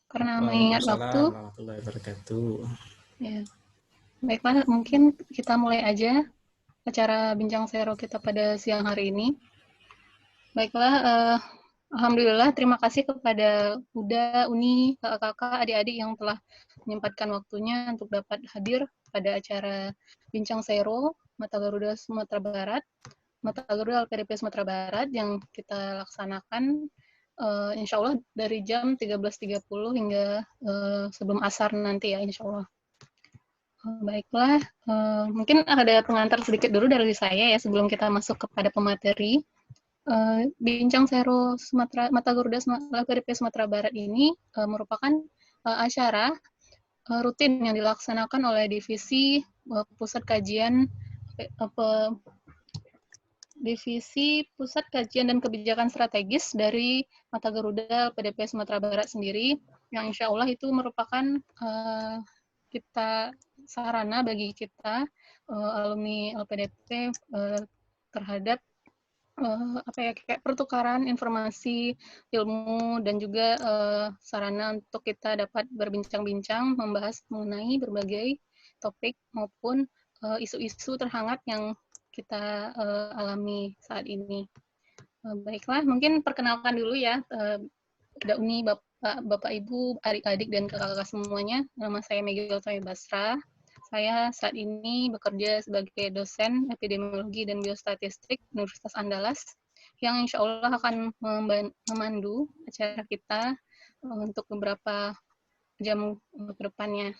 Karena mengingat Waalaikumsalam waktu, warahmatullahi wabarakatuh. ya. Baiklah, mungkin kita mulai aja acara bincang sero kita pada siang hari ini. Baiklah, alhamdulillah terima kasih kepada Uda, Uni, kakak-kakak, adik-adik yang telah menyempatkan waktunya untuk dapat hadir pada acara bincang sero Mata Garuda Sumatera Barat, Mata Garuda LPDP Sumatera Barat yang kita laksanakan insya Allah dari jam 13.30 hingga sebelum asar nanti ya insya Allah. Baiklah, mungkin ada pengantar sedikit dulu dari saya ya sebelum kita masuk kepada pemateri. Bincang Sero Sumatera Mata Garuda LPDP Sumatera Barat ini merupakan acara rutin yang dilaksanakan oleh divisi pusat kajian Divisi Pusat Kajian dan Kebijakan Strategis dari Mata Garuda LPDP Sumatera Barat sendiri, yang insya Allah itu merupakan kita sarana bagi kita alumni LPDP terhadap kayak pertukaran informasi, ilmu, dan juga sarana untuk kita dapat berbincang-bincang membahas mengenai berbagai topik maupun isu-isu terhangat yang kita alami saat ini. Baiklah, mungkin perkenalkan dulu ya, Uni, Bapak Ibu, adik-adik, dan kakak-kakak semuanya. Nama saya Megil Toy Basra. Saya saat ini bekerja sebagai dosen epidemiologi dan biostatistik Universitas Andalas, yang insya Allah akan memandu acara kita untuk beberapa jam ke depannya.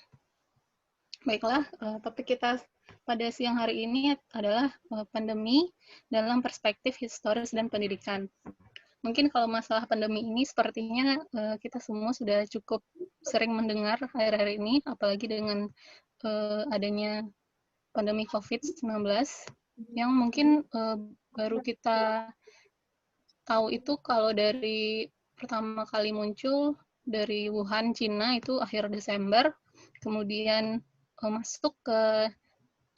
Baiklah, topik kita pada siang hari ini adalah pandemi dalam perspektif historis dan pendidikan. Mungkin kalau masalah pandemi ini sepertinya kita semua sudah cukup sering mendengar akhir-akhir ini, apalagi dengan adanya pandemi COVID-19 yang mungkin baru kita tahu itu kalau dari pertama kali muncul dari Wuhan, Cina itu akhir Desember, kemudian masuk ke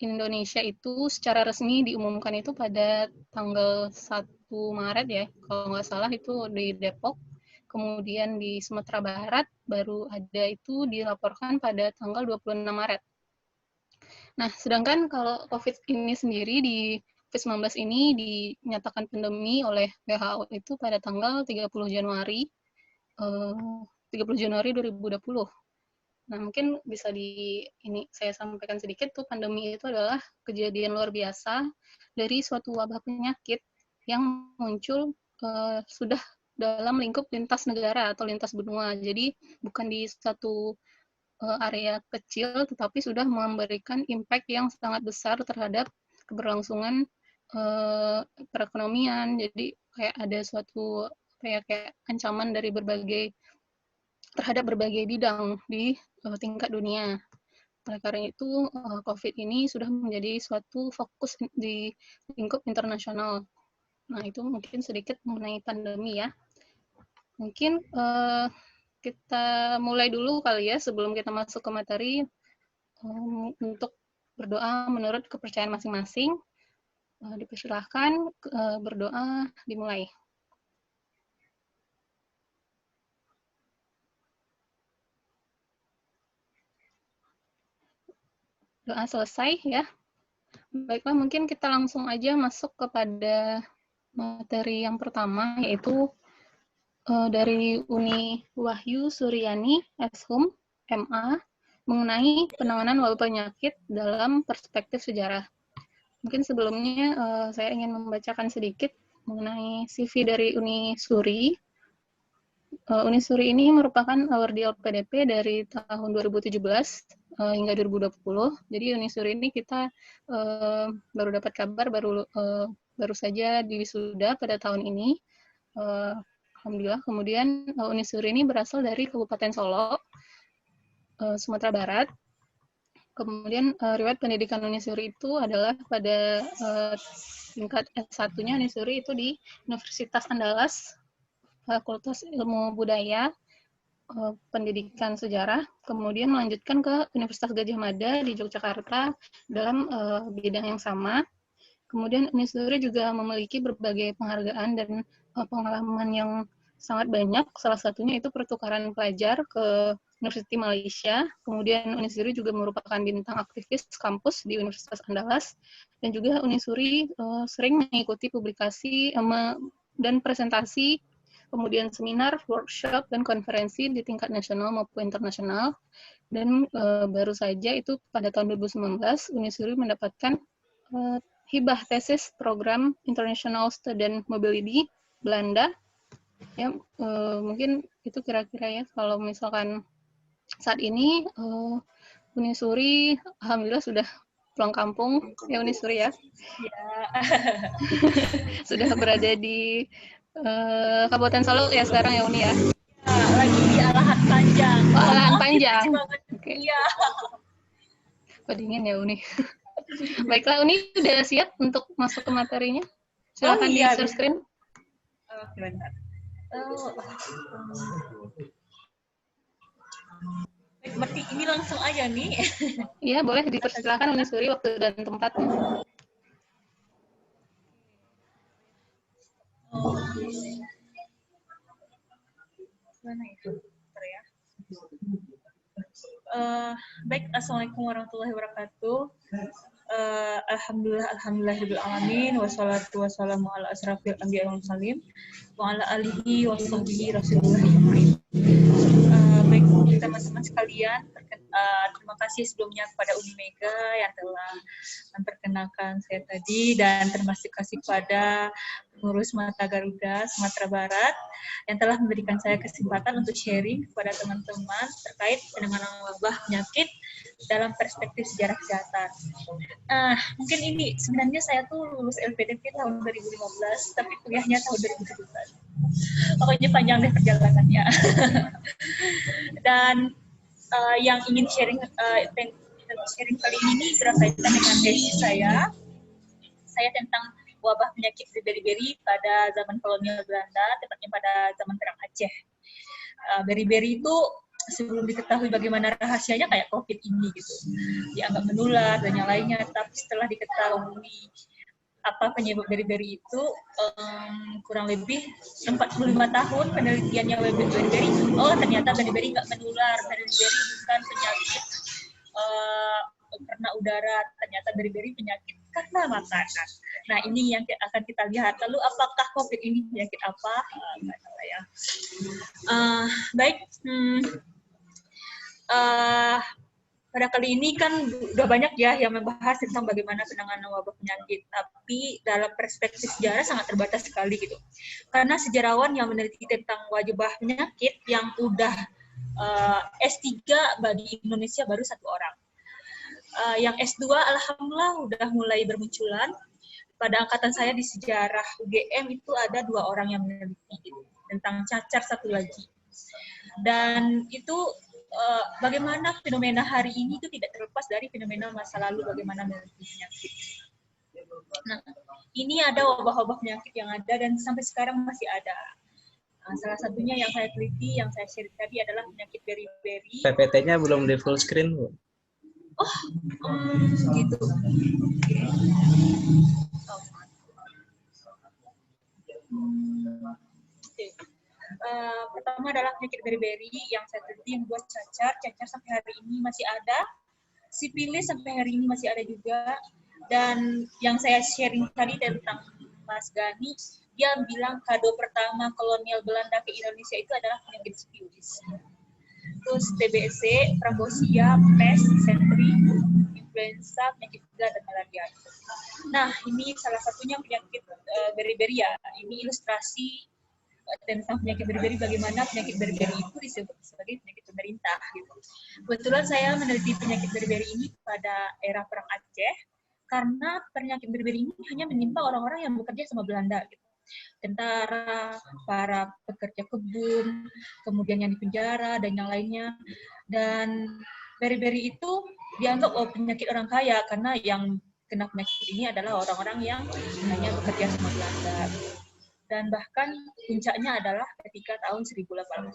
Indonesia itu secara resmi diumumkan itu pada tanggal 1 Maret ya, kalau nggak salah itu di Depok. Kemudian di Sumatera Barat baru ada itu dilaporkan pada tanggal 26 Maret. Nah, sedangkan kalau COVID ini sendiri di COVID-19 ini dinyatakan pandemi oleh WHO itu pada tanggal 30 Januari 2020. Nah, mungkin bisa saya sampaikan sedikit tuh pandemi itu adalah kejadian luar biasa dari suatu wabah penyakit yang muncul sudah dalam lingkup lintas negara atau lintas benua. Jadi bukan di satu area kecil, tetapi sudah memberikan impact yang sangat besar terhadap keberlangsungan perekonomian. Jadi kayak ada suatu kayak ancaman dari terhadap berbagai bidang di tingkat dunia. Oleh karena itu, COVID ini sudah menjadi suatu fokus di lingkup internasional. Nah, itu mungkin sedikit mengenai pandemi ya. Mungkin kita mulai dulu kali ya sebelum kita masuk ke materi untuk berdoa menurut kepercayaan masing-masing. Dipersilahkan berdoa dimulai. Doa selesai ya. Baiklah, mungkin kita langsung aja masuk kepada materi yang pertama, yaitu dari Uni Wahyu Suryani, Eshum, MA, mengenai penanganan wabah penyakit dalam perspektif sejarah. Mungkin sebelumnya saya ingin membacakan sedikit mengenai CV dari Uni Suri. Uni Suri ini merupakan awardee LPDP dari tahun 2017 hingga 2020. Jadi Uni Suri ini kita baru dapat kabar baru saja diwisuda pada tahun ini. Alhamdulillah. Kemudian Uni Suri ini berasal dari Kabupaten Solo, Sumatera Barat. Kemudian riwayat pendidikan Uni Suri itu adalah pada tingkat S1-nya Uni Suri itu di Universitas Andalas, Fakultas Ilmu Budaya, Pendidikan Sejarah, kemudian melanjutkan ke Universitas Gadjah Mada di Yogyakarta dalam bidang yang sama. Kemudian Uni Suri juga memiliki berbagai penghargaan dan pengalaman yang sangat banyak. Salah satunya itu pertukaran pelajar ke University Malaysia. Kemudian Unisuri juga merupakan bintang aktivis kampus di Universitas Andalas. Dan juga Unisuri sering mengikuti publikasi dan presentasi, kemudian seminar, workshop, dan konferensi di tingkat nasional maupun internasional. Dan baru saja itu pada tahun 2019, Unisuri mendapatkan hibah tesis program International Student Mobility Belanda. Ya, mungkin itu kira-kira ya, kalau misalkan saat ini Unisuri alhamdulillah sudah pulang kampung ya Unisuri ya. Ya. Sudah berada di Kabupaten Solo ya sekarang ya Uni ya. Ya, lagi di Alahan Panjang. Oh, Alahan Panjang. Oke. Iya. Kok dingin ya Uni. Baiklah Uni sudah siap untuk masuk ke materinya. Silakan di share screen. Oke, bentar. Berarti ini langsung aja nih. Iya, boleh dipersilakan Unisuri waktu dan tempatnya. Mana itu? Bentar ya. Baik, assalamualaikum warahmatullahi wabarakatuh. Alhamdulillahirrahmanirrahim. Wassalatu wassalamu ala asrafil anbiya wal mursalin wa ala alihi wa sahbihi rasulullah ajmain. Baik teman-teman sekalian, terima kasih sebelumnya kepada Uni Mega yang telah memperkenalkan saya tadi, dan terima kasih kepada pengurus Mata Garuda Sumatera Barat yang telah memberikan saya kesempatan untuk sharing kepada teman-teman terkait penanganan wabah penyakit dalam perspektif sejarah kesehatan. Mungkin ini sebenarnya saya tuh lulus LPDP tahun 2015, tapi kuliahnya tahun 2017. Pokoknya panjang deh perjalanannya. Dan yang ingin sharing kali ini berkaitan dengan tesis saya tentang wabah penyakit beri-beri pada zaman kolonial Belanda, tepatnya pada zaman Perang Aceh. Beri-beri itu sebelum diketahui bagaimana rahasianya kayak COVID ini gitu, dianggap menular dan yang lainnya. Tapi setelah diketahui apa penyebab beri-beri itu, kurang lebih 45 tahun penelitiannya beri-beri, ternyata beri-beri nggak menular, beri-beri bukan penyakit karena udara, ternyata beri-beri penyakit karena makanan. Nah, ini yang akan kita lihat. Lalu apakah COVID ini penyakit apa? Baik. Pada kali ini kan udah banyak ya yang membahas tentang bagaimana penanganan wabah penyakit, tapi dalam perspektif sejarah sangat terbatas sekali gitu. Karena sejarawan yang meneliti tentang wabah penyakit yang udah S3 bagi Indonesia baru 1 orang. Yang S2 alhamdulillah udah mulai bermunculan. Pada angkatan saya di sejarah UGM itu ada 2 orang yang meneliti gitu, tentang cacar 1 lagi. Dan itu bagaimana fenomena hari ini itu tidak terlepas dari fenomena masa lalu, bagaimana meneliti penyakit. Nah, ini ada wabah-wabah penyakit yang ada dan sampai sekarang masih ada. Salah satunya yang saya teliti, yang saya share tadi adalah penyakit beri-beri. PPT-nya belum di full screen, Bu. Oh, gitu. Pertama adalah penyakit beri-beri yang saya teliti yang buat cacar sampai hari ini masih ada, sipilis sampai hari ini masih ada juga, dan yang saya sharing tadi tentang Mas Gani, dia bilang kado pertama kolonial Belanda ke Indonesia itu adalah penyakit sipilis. Terus TBC, Thrombosia, pes, disentri, influenza, penyakit gula, dan malaria. Nah, ini salah satunya penyakit beri-beri ya. Ini ilustrasi tentang penyakit beri-beri, bagaimana penyakit beri-beri itu disebut sebagai penyakit pemerintah gitu. Kebetulan saya meneliti penyakit beri-beri ini pada era Perang Aceh, karena penyakit beri-beri ini hanya menimpa orang-orang yang bekerja sama Belanda gitu. Tentara, para pekerja kebun, kemudian yang di penjara dan yang lainnya. Dan beri-beri itu dianggap penyakit orang kaya, karena yang kena penyakit ini adalah orang-orang yang hanya bekerja sama Belanda. Dan bahkan puncaknya adalah ketika tahun 1845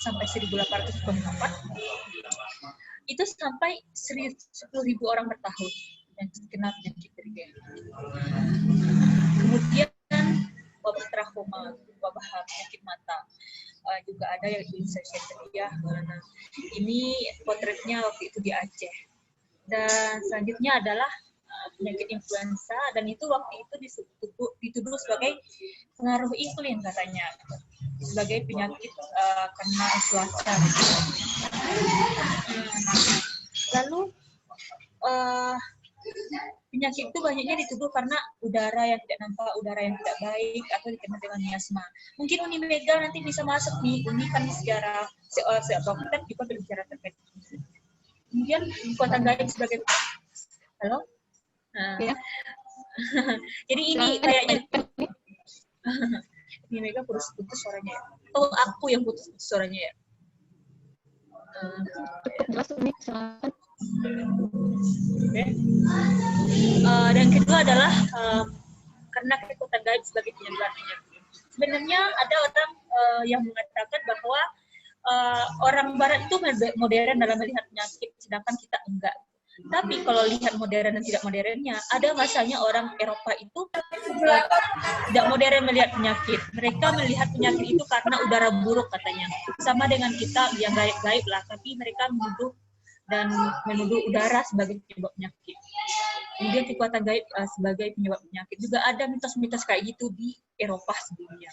sampai 1854, itu sampai 10.000 orang per tahun yang kena penyakit beri-beri. Kemudian wabah trachoma, wabah penyakit mata. Juga ada yang di Indonesia. Nah, ini potretnya waktu itu di Aceh. Dan selanjutnya adalah penyakit influenza, dan itu waktu itu dituduh sebagai pengaruh iklim katanya, sebagai penyakit karena cuaca. Lalu penyakit itu banyaknya dituduh karena udara yang tidak nampak, udara yang tidak baik, atau dikenal dengan miasma. Mungkin Uni Mega nanti bisa masuk nih, Uni kan sejarah kita juga berbicara terkait. Kemudian kota gaib sebagai halo. Nah, ya. Jadi ini kayaknya Uni Mega putus suaranya ya. Oh, aku yang putus suaranya ya. Okay. Dan kedua adalah karena kekuatan gaib sebagai penyebar penyakit. Sebenarnya ada orang yang mengatakan bahwa orang Barat itu modern dalam melihat penyakit, sedangkan kita enggak. Tapi kalau lihat modern dan tidak modernnya, ada masanya orang Eropa itu tidak modern melihat penyakit. Mereka melihat penyakit itu karena udara buruk katanya. Sama dengan kita yang gaib-gaib lah, tapi mereka menuduh udara sebagai penyebab penyakit. Kemudian kekuatan gaib sebagai penyebab penyakit. Juga ada mitos-mitos kayak gitu di Eropa sebelumnya.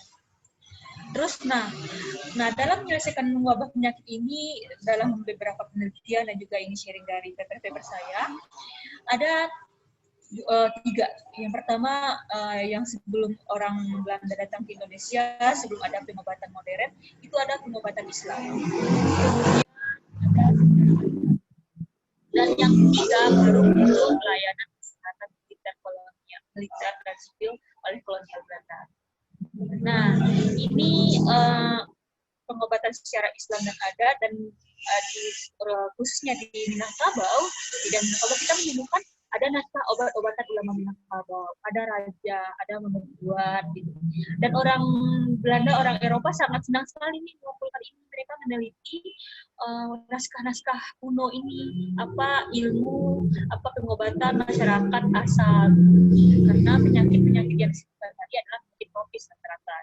Terus, nah dalam menyelesaikan wabah penyakit ini, dalam beberapa penelitian dan juga ini sharing dari paper-paper saya, ada 3. Yang pertama, yang sebelum orang Belanda datang ke Indonesia, sebelum ada pengobatan modern, itu ada pengobatan Islam. Dan yang ketiga, baru muncul pelayanan kesehatan militer dan sipil oleh kolonial Belanda. Nah, ini pengobatan secara Islam dan adat, dan khususnya di Minangkabau, dan kalau kita menemukan ada naskah obat-obatan ulama Minangkabau, ada raja, ada membuat gitu. Dan orang Belanda, orang Eropa sangat senang sekali nih mengumpulkan ini. Mereka meneliti naskah-naskah kuno ini, apa ilmu, apa pengobatan masyarakat asal. Karena penyakit-penyakit yang disebutkan tadi adalah penyakit tropis rata-rata,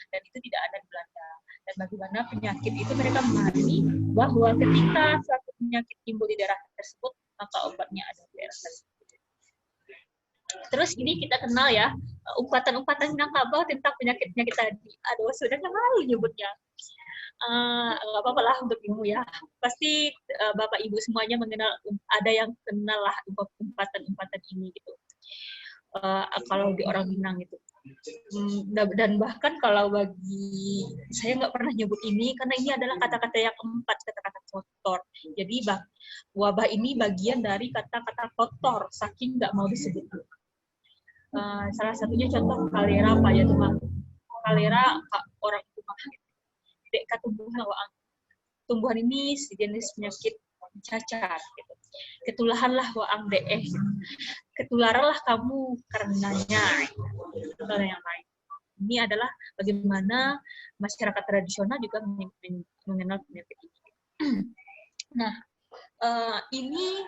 dan itu tidak ada di Belanda. Dan bagaimana penyakit itu mereka memahami bahwa ketika suatu penyakit timbul di daerah tersebut, maka obatnya ada di daerah tersebut. Terus ini kita kenal ya, umpatan-umpatan Minangkabau tentang penyakit-penyakit tadi. Aduh, sudah malu nyebutnya. Nggak apa-apa lah untuk ibu ya. Pasti Bapak Ibu semuanya mengenal, ada yang kenal lah umpatan-umpatan ini gitu. Kalau di orang Minang itu. Dan bahkan kalau bagi saya nggak pernah nyebut ini karena ini adalah kata-kata yang keempat, kata-kata kotor. Jadi wabah ini bagian dari kata-kata kotor, saking nggak mau disebut. Salah satunya contoh kalera, Pak ya teman. Kalera orang rumah. Dek tumbuhan ini sejenis penyakit cacar. Gitu. Ketulahanlah waang deeh. Ketularanlah kamu karenanya. Atau yang lain. Ini adalah bagaimana masyarakat tradisional juga mengenal penyakit ini. Nah, ini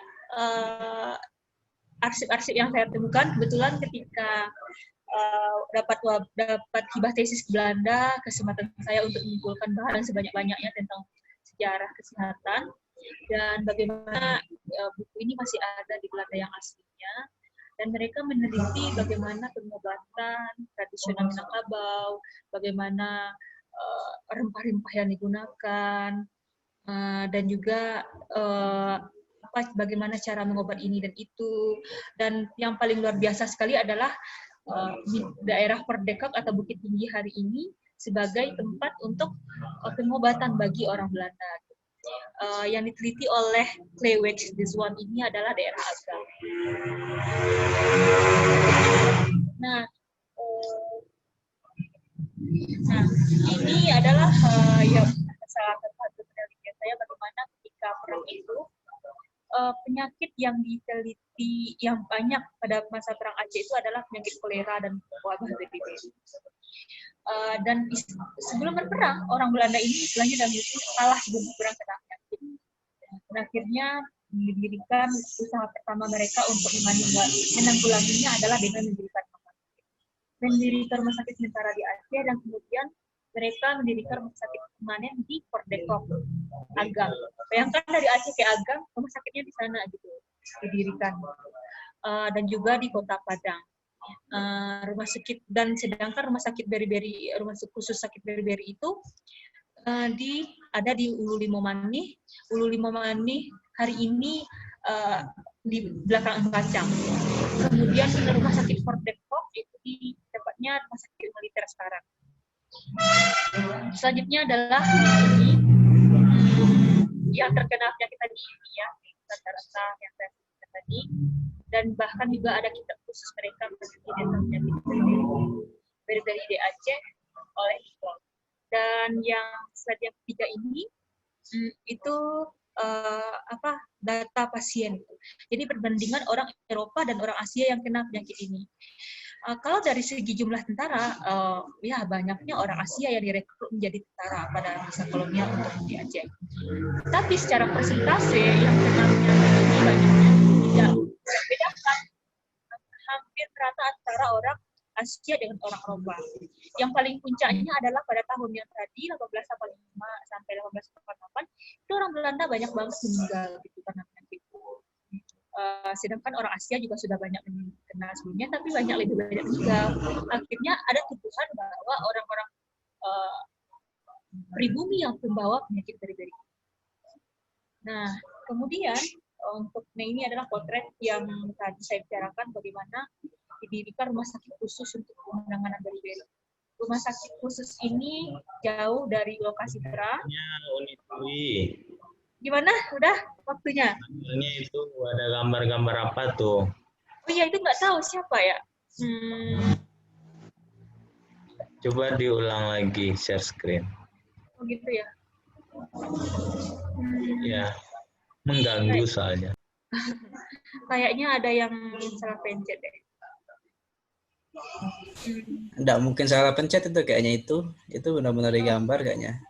arsip-arsip yang saya temukan kebetulan ketika dapat hibah tesis Belanda, kesempatan saya untuk mengumpulkan bahan sebanyak-banyaknya tentang sejarah kesehatan dan bagaimana buku ini masih ada di Belanda yang aslinya, dan mereka meneliti bagaimana pengobatan tradisional Minangkabau, bagaimana rempah-rempah yang digunakan, dan juga bagaimana cara mengobat ini dan itu. Dan yang paling luar biasa sekali adalah daerah Perdekak atau Bukit Tinggi hari ini sebagai tempat untuk pengobatan bagi orang Belanda. Yang diteliti oleh Kleeweg this one ini adalah daerah Agam. Nah, ini adalah salah satu penelitian saya bagaimana ketika perang itu penyakit yang diteliti yang banyak pada masa perang Aceh itu adalah penyakit kolera dan wabah TBC. Dan sebelum berperang, orang Belanda ini istilahnya dalam itu kalah sebelum berperang kena penyakit. Dan akhirnya mendirikan usaha pertama mereka untuk menanggulanginya adalah dengan mendirikan rumah sakit. mendirikan rumah sakit sementara di Aceh, dan kemudian mereka mendirikan rumah sakit permanen di Port Depok, Agam. Bayangkan dari Aceh ke Agam, rumah sakitnya di sana gitu didirikan. Dan juga di Kota Padang. Rumah sakit, dan sedangkan rumah sakit beri-beri, rumah khusus sakit beri-beri itu ada di Ulu Limau Manih hari ini di belakang Kacang. Kemudian rumah sakit Port Depok itu di tepatnya rumah sakit militer sekarang. Selanjutnya adalah ini yang terkena penyakit tadi ya, rata-rata yang saya sebutkan tadi, dan bahkan juga ada kitab khusus mereka mengenai tentang penyakit beri-beri di Aceh oleh Iqbal. Dan yang slide yang ketiga ini itu data pasien. Jadi perbandingan orang Eropa dan orang Asia yang kena penyakit ini. Kalau dari segi jumlah tentara, ya banyaknya orang Asia yang direkrut menjadi tentara pada masa kolonial untuk di Aceh. Tapi secara persentase yang kena penyakit ini banyaknya tidak bedakan, hampir rata antara orang Asia dengan orang Eropa. Yang paling puncaknya adalah pada tahun yang tadi 1885 sampai 1848 itu orang Belanda banyak banget meninggal gitu karena penyakit. Sedangkan orang Asia juga sudah banyak kena sebelumnya, tapi lebih banyak meninggal. Akhirnya ada tuduhan bahwa orang-orang pribumi yang membawa penyakit beri-beri. Nah, kemudian ini adalah potret yang tadi saya bicarakan bagaimana didirikan rumah sakit khusus untuk penanganan beri-beri. Rumah sakit khusus ini jauh dari lokasi perang. Gimana? Udah waktunya? Ini itu ada gambar-gambar apa tuh? Oh iya, itu nggak tahu siapa ya. Coba diulang lagi share screen. Oh gitu ya. Ya, mengganggu soalnya. Kayaknya ada yang salah pencet deh. Nggak mungkin salah pencet itu kayaknya itu benar-benar digambar kayaknya.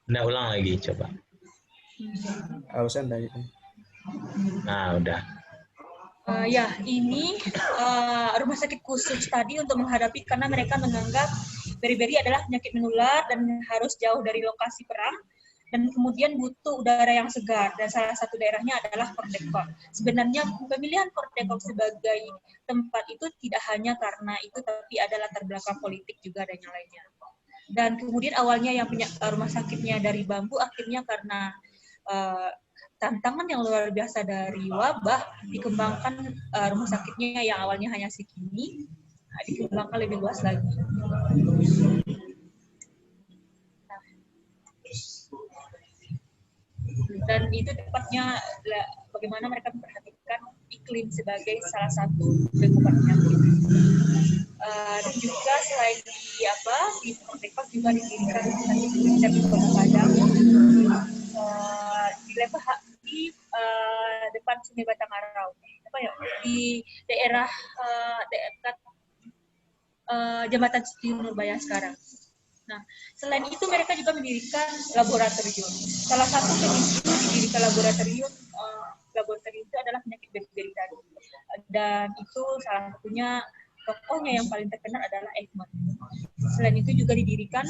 Nggak, ulang lagi coba. Harusnya tadi. Nah, udah. Ya, ini rumah sakit khusus tadi untuk menghadapi karena mereka menganggap beri-beri adalah penyakit menular dan harus jauh dari lokasi perang, dan kemudian butuh udara yang segar, dan salah satu daerahnya adalah Port Depok. Sebenarnya pemilihan Port Depok sebagai tempat itu tidak hanya karena itu, tapi ada latar belakang politik juga dan yang lainnya. Dan kemudian awalnya yang punya rumah sakitnya dari bambu, akhirnya karena tantangan yang luar biasa dari wabah, dikembangkan rumah sakitnya yang awalnya hanya segini, dikembangkan lebih luas lagi. Dan itu tepatnya bagaimana mereka memperhatikan iklim sebagai salah satu penyebab penyakit. Dan juga selain di Port Depok juga didirikan di Kota Padang, di depan Sungai Batangarau, di daerah dekat Jembatan Siti Nurbaya sekarang. Nah, selain itu mereka juga mendirikan laboratorium. Salah satu penyusun didirikan laboratorium itu adalah penyakit beri-beri tadi. Dan itu salah satunya tokohnya yang paling terkenal adalah Eichmann. Selain itu juga didirikan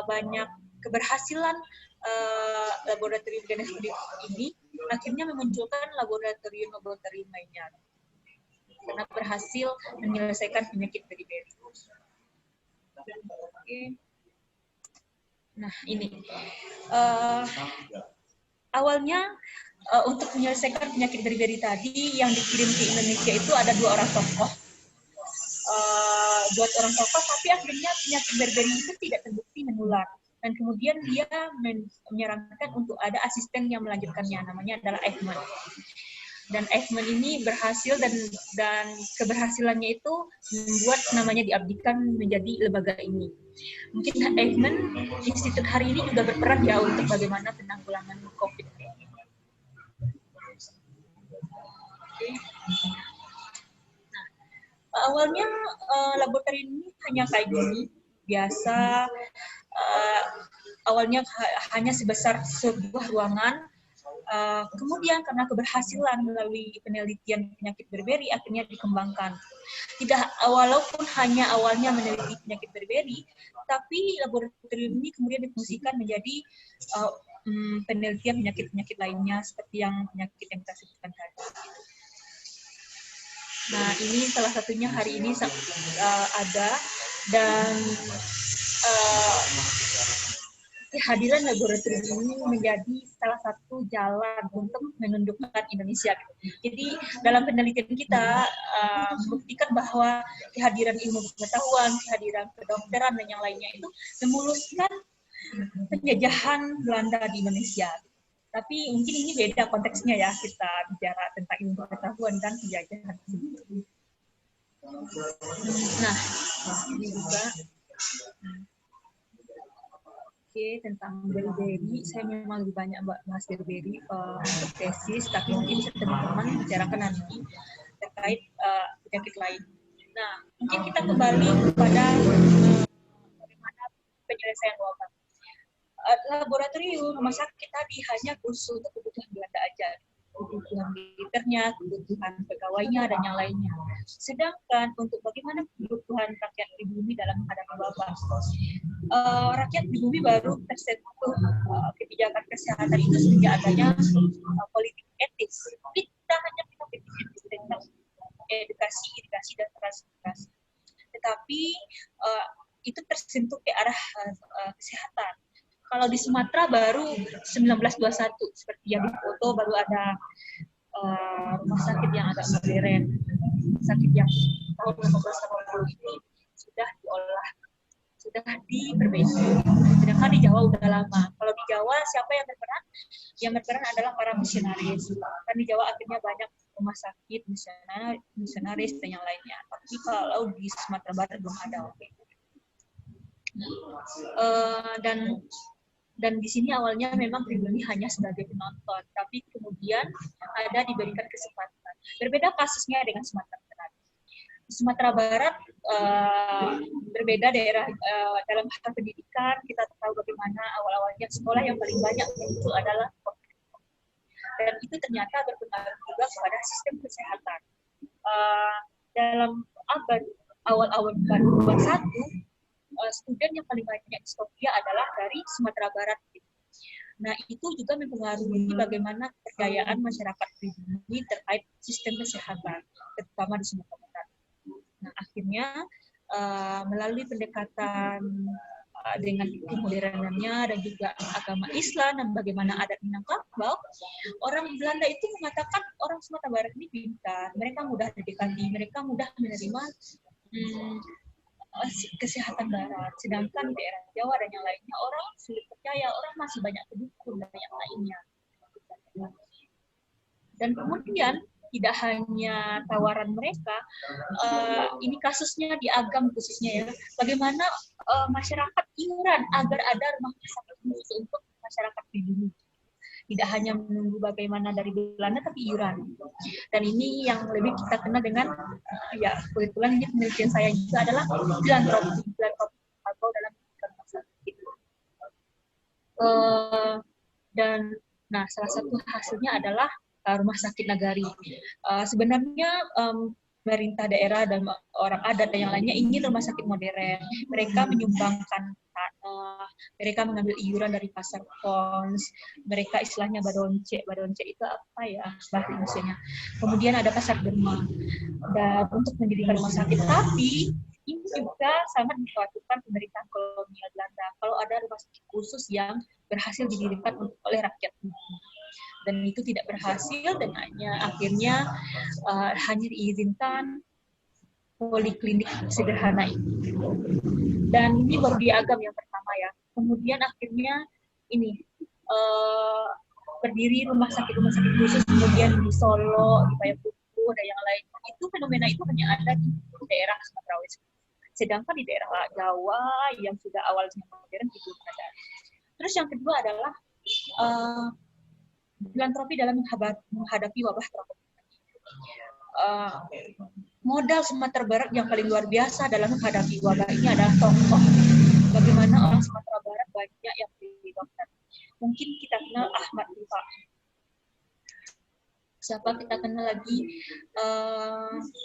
banyak keberhasilan laboratorium genetik ini akhirnya memunculkan laboratorium lainnya karena berhasil menyelesaikan penyakit beri-beri. Oke. Nah, ini awalnya untuk menyelesaikan penyakit beri-beri tadi yang dikirim ke Indonesia itu ada dua orang tokoh, tapi akhirnya penyakit beri-beri itu tidak terbukti menular, dan kemudian dia menyarankan untuk ada asisten yang melanjutkannya, namanya adalah Eichmann. Dan Eichmann ini berhasil dan keberhasilannya itu membuat namanya diabdikan menjadi lembaga ini. Mungkin Eichmann Institut hari ini juga berperan ya untuk bagaimana penanggulangan COVID. Oke. Nah, awalnya laboratorium ini hanya kayak gini, biasa. Awalnya hanya sebesar sebuah ruangan Kemudian karena keberhasilan melalui penelitian penyakit berberi akhirnya dikembangkan. Walaupun hanya awalnya meneliti penyakit berberi, tapi laboratorium ini kemudian difungsikan menjadi penelitian penyakit-penyakit lainnya seperti yang penyakit yang kita sebutkan tadi. Nah, ini salah satunya hari ini ada, dan kehadiran laboratorium ini menjadi salah satu jalan untuk menunjukkan Indonesia. Jadi dalam penelitian kita membuktikan bahwa kehadiran ilmu pengetahuan, kehadiran kedokteran dan yang lainnya itu memuluskan penjajahan Belanda di Indonesia. Tapi mungkin ini beda konteksnya ya, kita bicara tentang ilmu pengetahuan dan penjajahan. Nah, ini juga tentang berberi, saya memang lebih banyak bahas berberi untuk tesis, tapi mungkin teman-teman bicarakan nanti terkait penyakit lain. Nah, mungkin kita kembali kepada bagaimana penyelesaian wabah. Laboratorium rumah sakit tadi hanya khusus untuk kebutuhan Belanda aja, kebutuhan militernya, kebutuhan pegawainya dan yang lainnya. Sedangkan untuk bagaimana kebutuhan rakyat pribumi dalam menghadapi wabah, rakyat pribumi baru tersentuh kebijakan kesehatan itu sejak adanya politik etis. Kita hanya politik etis tentang edukasi dan transmigrasi. Tetapi itu tersentuh ke arah kesehatan. Kalau di Sumatera baru 1921, seperti yang di foto baru ada rumah sakit yang agak modern. Sakit yang tahun 1980 ini sudah diolah, sudah diperbaiki. Sedangkan di Jawa udah lama. Kalau di Jawa siapa yang berperan? Yang berperan adalah para misionaris. Kan di Jawa akhirnya banyak rumah sakit misionaris dan yang lainnya. Tapi kalau di Sumatera Barat belum ada. Dan di sini awalnya memang pribumi hanya sebagai penonton, tapi kemudian ada diberikan kesempatan. Berbeda kasusnya dengan Sumatera Barat. Di Sumatera Barat berbeda daerah dalam hal pendidikan. Kita tahu bagaimana awal-awalnya sekolah yang paling banyak itu adalah dan itu ternyata berpengaruh juga kepada sistem kesehatan. Dalam abad awal-awal 21, student yang paling banyak di Ethiopia adalah dari Sumatera Barat. Nah, itu juga mempengaruhi bagaimana kepercayaan masyarakat pribumi terkait sistem kesehatan, terutama di Sumatera Barat. Nah, akhirnya melalui pendekatan dengan kemodernannya dan juga agama Islam dan bagaimana adat Minangkabau, orang Belanda itu mengatakan orang Sumatera Barat ini pintar, mereka mudah didekati, mereka mudah menerima kesehatan barat, sedangkan di daerah Jawa dan yang lainnya orang sulit percaya, orang masih banyak kedukun dan yang lainnya. Dan kemudian tidak hanya tawaran mereka, ini kasusnya di Agam khususnya ya, bagaimana masyarakat iuran agar ada rumah sakit khusus untuk masyarakat pribumi. Tidak hanya menunggu bagaimana dari Belanda, tapi iuran. Dan ini yang lebih kita kenal dengan, ya kebetulan ini penelitian saya juga adalah filantropi atau dalam rumah sakit. Dan nah salah satu hasilnya adalah rumah sakit nagari. Sebenarnya pemerintah daerah dan orang adat dan yang lainnya ingin rumah sakit modern. Mereka menyumbangkan tanah, mereka mengambil iuran dari pasar kons, mereka istilahnya badonce. Badonce itu apa ya bahasa Indonesianya? Kemudian ada pasar derma dan untuk mendirikan rumah sakit. Tapi ini juga sangat dikhawatirkan pemerintahan kolonial Belanda kalau ada rumah sakit khusus yang berhasil didirikan oleh rakyat. Dan itu tidak berhasil dan akhirnya hanya diizinkan poliklinik sederhana ini. Dan ini baru di Agam yang pertama ya. Kemudian akhirnya ini berdiri rumah sakit khusus, kemudian di Solo, di Payakumbuh dan yang lain. Itu fenomena itu hanya ada di daerah Sumatera West. Sedangkan di daerah Jawa yang sudah awalnya modern itu ada. Terus yang kedua adalah filantropi dalam menghadapi wabah tropik. Modal Sumatera Barat yang paling luar biasa dalam menghadapi wabah ini adalah tokoh. Bagaimana orang Sumatera Barat banyak yang menjadi dokter. Mungkin kita kenal Ahmad Rifa. siapa kita kenal lagi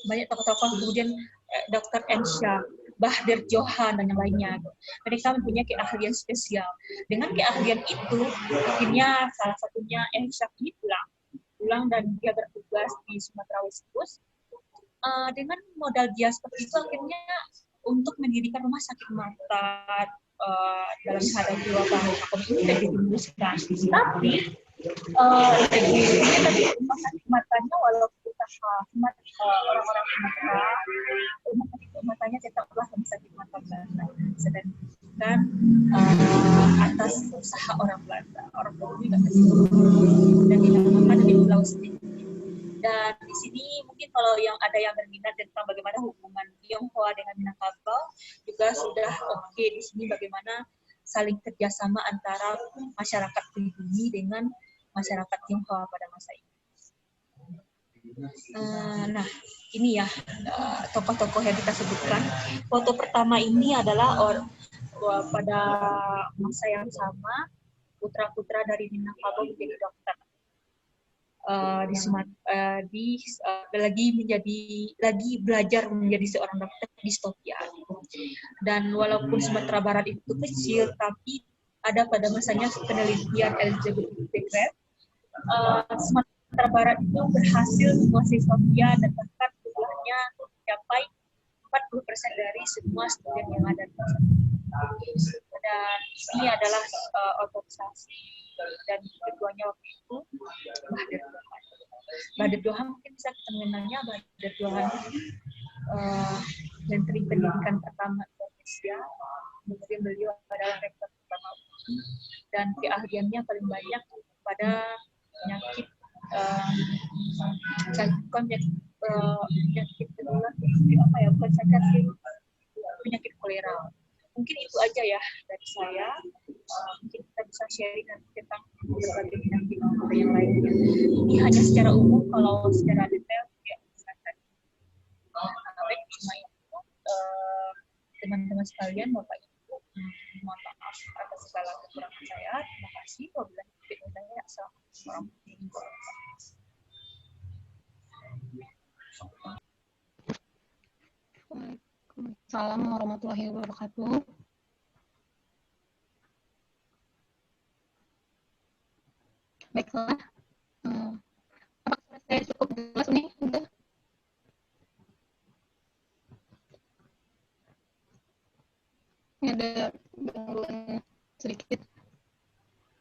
banyak tokoh-tokoh, kemudian Dr. Ensha, Bahdir Johan, dan yang lainnya. Mereka mempunyai keahlian spesial. Dengan keahlian itu, akhirnya salah satunya Ensha ini pulang dan dia bertugas di Sumatera West Coast. Dengan modal dia seperti itu, akhirnya untuk mendirikan rumah sakit mata dalam menghadapi wabah COVID ini tidak dirumuskan. Tapi tadi rumah sakit matanya walaupun usaha orang-orang Sumatera, rumah sakit matanya tetaplah rumah sakit mata Belanda, sedangkan atas usaha orang Belanda, orang Belanda tidak dan dinamakan di Pulau Seribu. Dan di sini mungkin kalau ada yang berminat tentang bagaimana hubungan Tionghoa dengan Minangkabau juga sudah oke di sini bagaimana saling kerjasama antara masyarakat pribumi dengan masyarakat Tionghoa pada masa ini. Nah, ini ya tokoh-tokoh yang kita sebutkan. Foto pertama ini adalah pada masa yang sama putra-putra dari Minangkabau menjadi dokter. Lagi belajar menjadi seorang dokter di Stopia. Dan walaupun Sumatera Barat itu kecil, tapi ada pada masanya penelitian Elizabeth Becquerel, Sumatera Barat itu berhasil menguasai Stopia dan bahkan jumlahnya mencapai 40% dari semua student yang ada. Dan ini adalah organisasi dan ketuanya waktu itu Bahdir Johan. Bahdir Johan mungkin bisa kita mengenalnya. Bahdir Johan Menteri Pendidikan pertama Indonesia, kemudian beliau adalah rektor pertama dan keahliannya paling banyak pada penyakit penyakit kolera. Mungkin itu aja ya dari saya. Mungkin kita bisa sharing nanti tentang berbagai penyakit yang lainnya. Ini hanya secara umum, kalau secara detail ya silakan. Baik, teman-teman sekalian, Bapak Ibu, mohon maaf atas segala kekurangan saya. Terima kasih. Wabillahi taufiq wal hidayah. Assalamualaikum warahmatullahi wabarakatuh. Waalaikumsalam warahmatullahi wabarakatuh. Baiklah, apakah saya cukup jelas nih? Udah? Ini ada gangguan sedikit.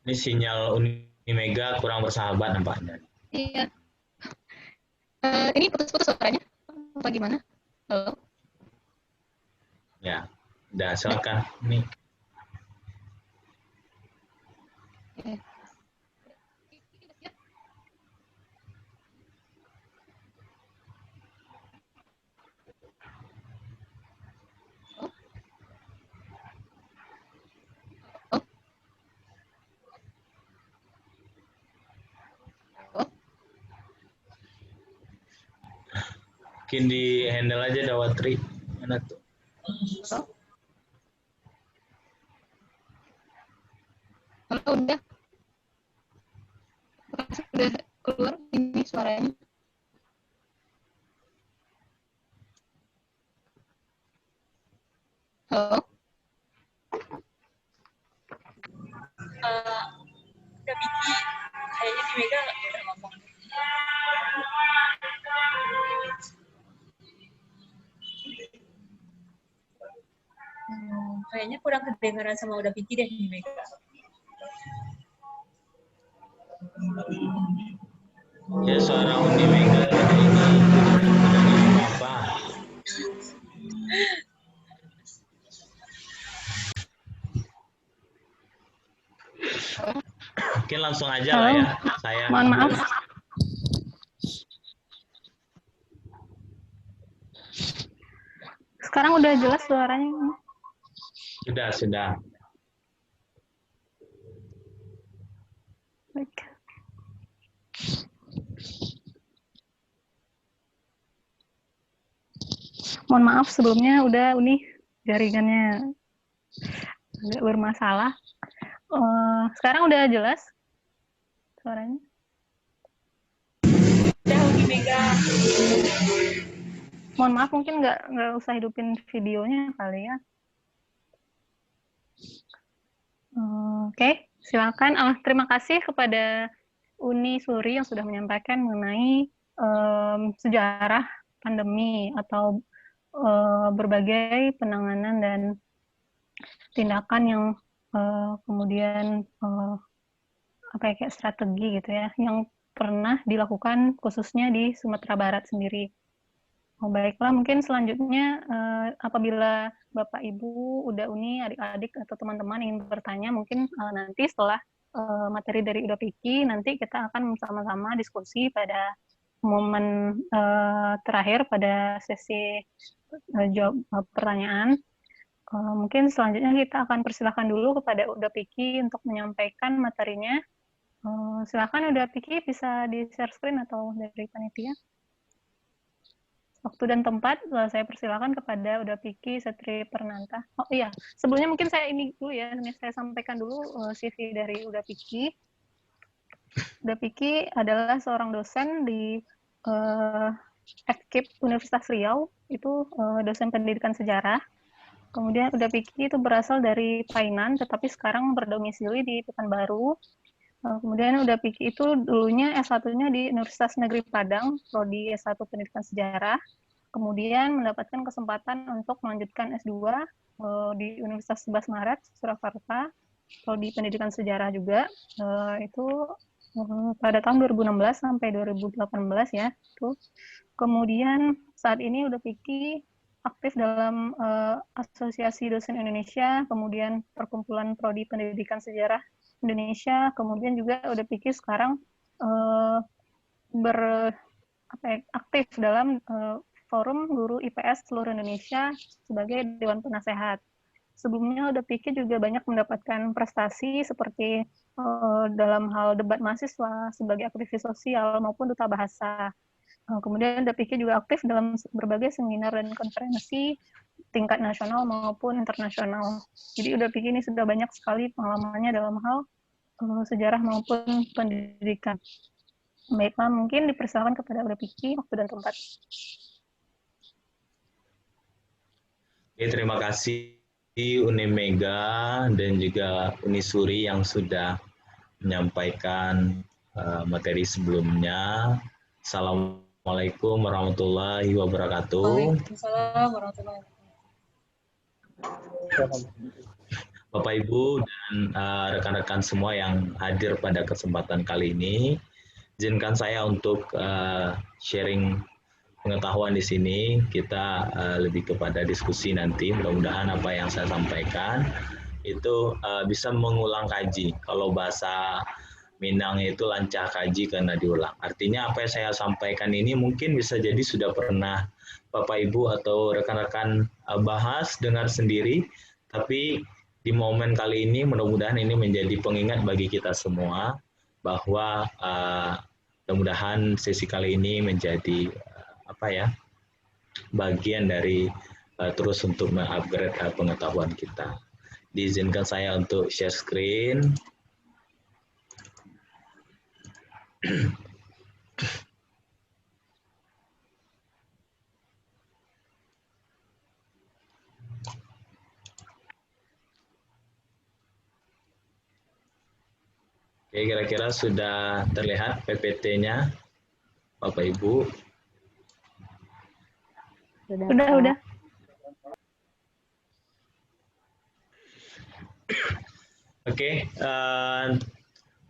Ini sinyal Unimega kurang bersahabat nampaknya. Iya. Ini putus-putus suaranya? Apa gimana? Halo? Ya, udah silakan. Nih. Oke. Mungkin di handle aja Dawatri. Mana tuh? Halo, udah? Sudah keluar ini suaranya? Halo? Udah Vicky, kayaknya di Mega udah ngomong. Kayaknya kurang kedengaran sama udah Vicky deh di Mega. Ya, suara Unimega tadi ini tidak apa-apa. Mungkin langsung aja lah ya. Saya Mohon maaf. Sekarang udah jelas suaranya? Sudah. Baik. Mohon maaf sebelumnya udah jaringannya agak bermasalah. Sekarang udah jelas suaranya? Mega. Mohon maaf, mungkin nggak usah hidupin videonya kali ya. Oke, silakan. Terima kasih kepada Uni Suri yang sudah menyampaikan mengenai sejarah pandemi atau berbagai penanganan dan tindakan yang kemudian kayak strategi gitu ya, yang pernah dilakukan khususnya di Sumatera Barat sendiri. Baiklah, mungkin selanjutnya apabila Bapak Ibu, Uda Uni, adik-adik atau teman-teman ingin bertanya, mungkin nanti setelah materi dari Uda Piki, nanti kita akan sama-sama diskusi pada momen terakhir pada sesi jawab pertanyaan. Mungkin selanjutnya kita akan persilahkan dulu kepada Uda Piki untuk menyampaikan materinya. Silakan Uda Piki, bisa di-share screen atau dari panitia. Waktu dan tempat saya persilakan kepada Uda Piki Setri Pernanta. Oh iya, sebelumnya mungkin saya ini dulu ya, saya sampaikan dulu CV dari Uda Piki. Uda Piki adalah seorang dosen di FKIP Universitas Riau, itu dosen pendidikan sejarah. Kemudian Uda Piki itu berasal dari Painan, tetapi sekarang berdomisili di Pekanbaru. Kemudian Uda Piki itu dulunya S1-nya di Universitas Negeri Padang, prodi S1 Pendidikan Sejarah. Kemudian mendapatkan kesempatan untuk melanjutkan S2 di Universitas 11 Maret, Surakarta, prodi Pendidikan Sejarah juga. Itu pada tahun 2016 sampai 2018 ya. Itu. Kemudian saat ini Uda Piki aktif dalam Asosiasi Dosen Indonesia, kemudian Perkumpulan Prodi Pendidikan Sejarah Indonesia, kemudian juga Uda Piki sekarang aktif dalam Forum Guru IPS seluruh Indonesia sebagai Dewan Penasehat. Sebelumnya Uda Piki juga banyak mendapatkan prestasi seperti dalam hal debat mahasiswa sebagai aktivis sosial maupun duta bahasa. Kemudian Uda Piki juga aktif dalam berbagai seminar dan konferensi tingkat nasional maupun internasional. Jadi Uda Piki ini sudah banyak sekali pengalamannya dalam hal sejarah maupun pendidikan. Baiklah, mungkin dipersilakan kepada Uda Piki, waktu dan tempat. Oke, terima kasih Uni Mega dan juga Uni Suri yang sudah menyampaikan materi sebelumnya. Assalamualaikum warahmatullahi wabarakatuh. Waalaikumsalam warahmatullahi wabarakatuh. Bapak Ibu dan rekan-rekan semua yang hadir pada kesempatan kali ini, izinkan saya untuk sharing pengetahuan di sini. Kita lebih kepada diskusi nanti. Mudah-mudahan apa yang saya sampaikan itu bisa mengulang kaji. Kalau bahasa Minang itu lancah kaji karena diulang. Artinya apa yang saya sampaikan ini mungkin bisa jadi sudah pernah Bapak Ibu atau rekan-rekan bahas, dengar sendiri, tapi di momen kali ini mudah-mudahan ini menjadi pengingat bagi kita semua bahwa mudah-mudahan sesi kali ini menjadi bagian dari terus untuk mengupgrade pengetahuan kita. Diizinkan saya untuk share screen. Oke, kira-kira sudah terlihat PPT-nya, Bapak Ibu? Udah. Oke,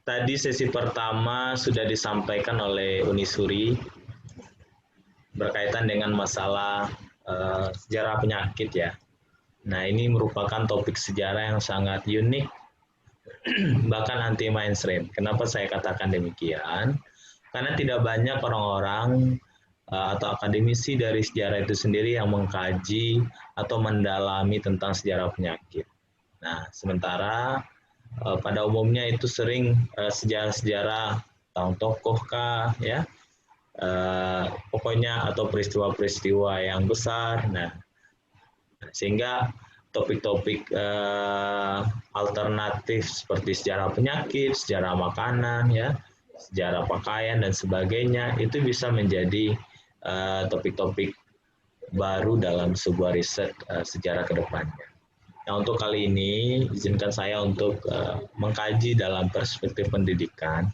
tadi sesi pertama sudah disampaikan oleh Uni Suri berkaitan dengan masalah sejarah penyakit ya. Nah, ini merupakan topik sejarah yang sangat unik, bahkan anti mainstream. Kenapa saya katakan demikian? Karena tidak banyak orang-orang atau akademisi dari sejarah itu sendiri yang mengkaji atau mendalami tentang sejarah penyakit. Nah, sementara pada umumnya itu sering sejarah-sejarah tentang tokoh kah, ya, pokoknya atau peristiwa-peristiwa yang besar. Nah, sehingga topik-topik alternatif seperti sejarah penyakit, sejarah makanan, ya, sejarah pakaian dan sebagainya, itu bisa menjadi topik-topik baru dalam sebuah riset sejarah ke depannya. Nah, untuk kali ini izinkan saya untuk mengkaji dalam perspektif pendidikan.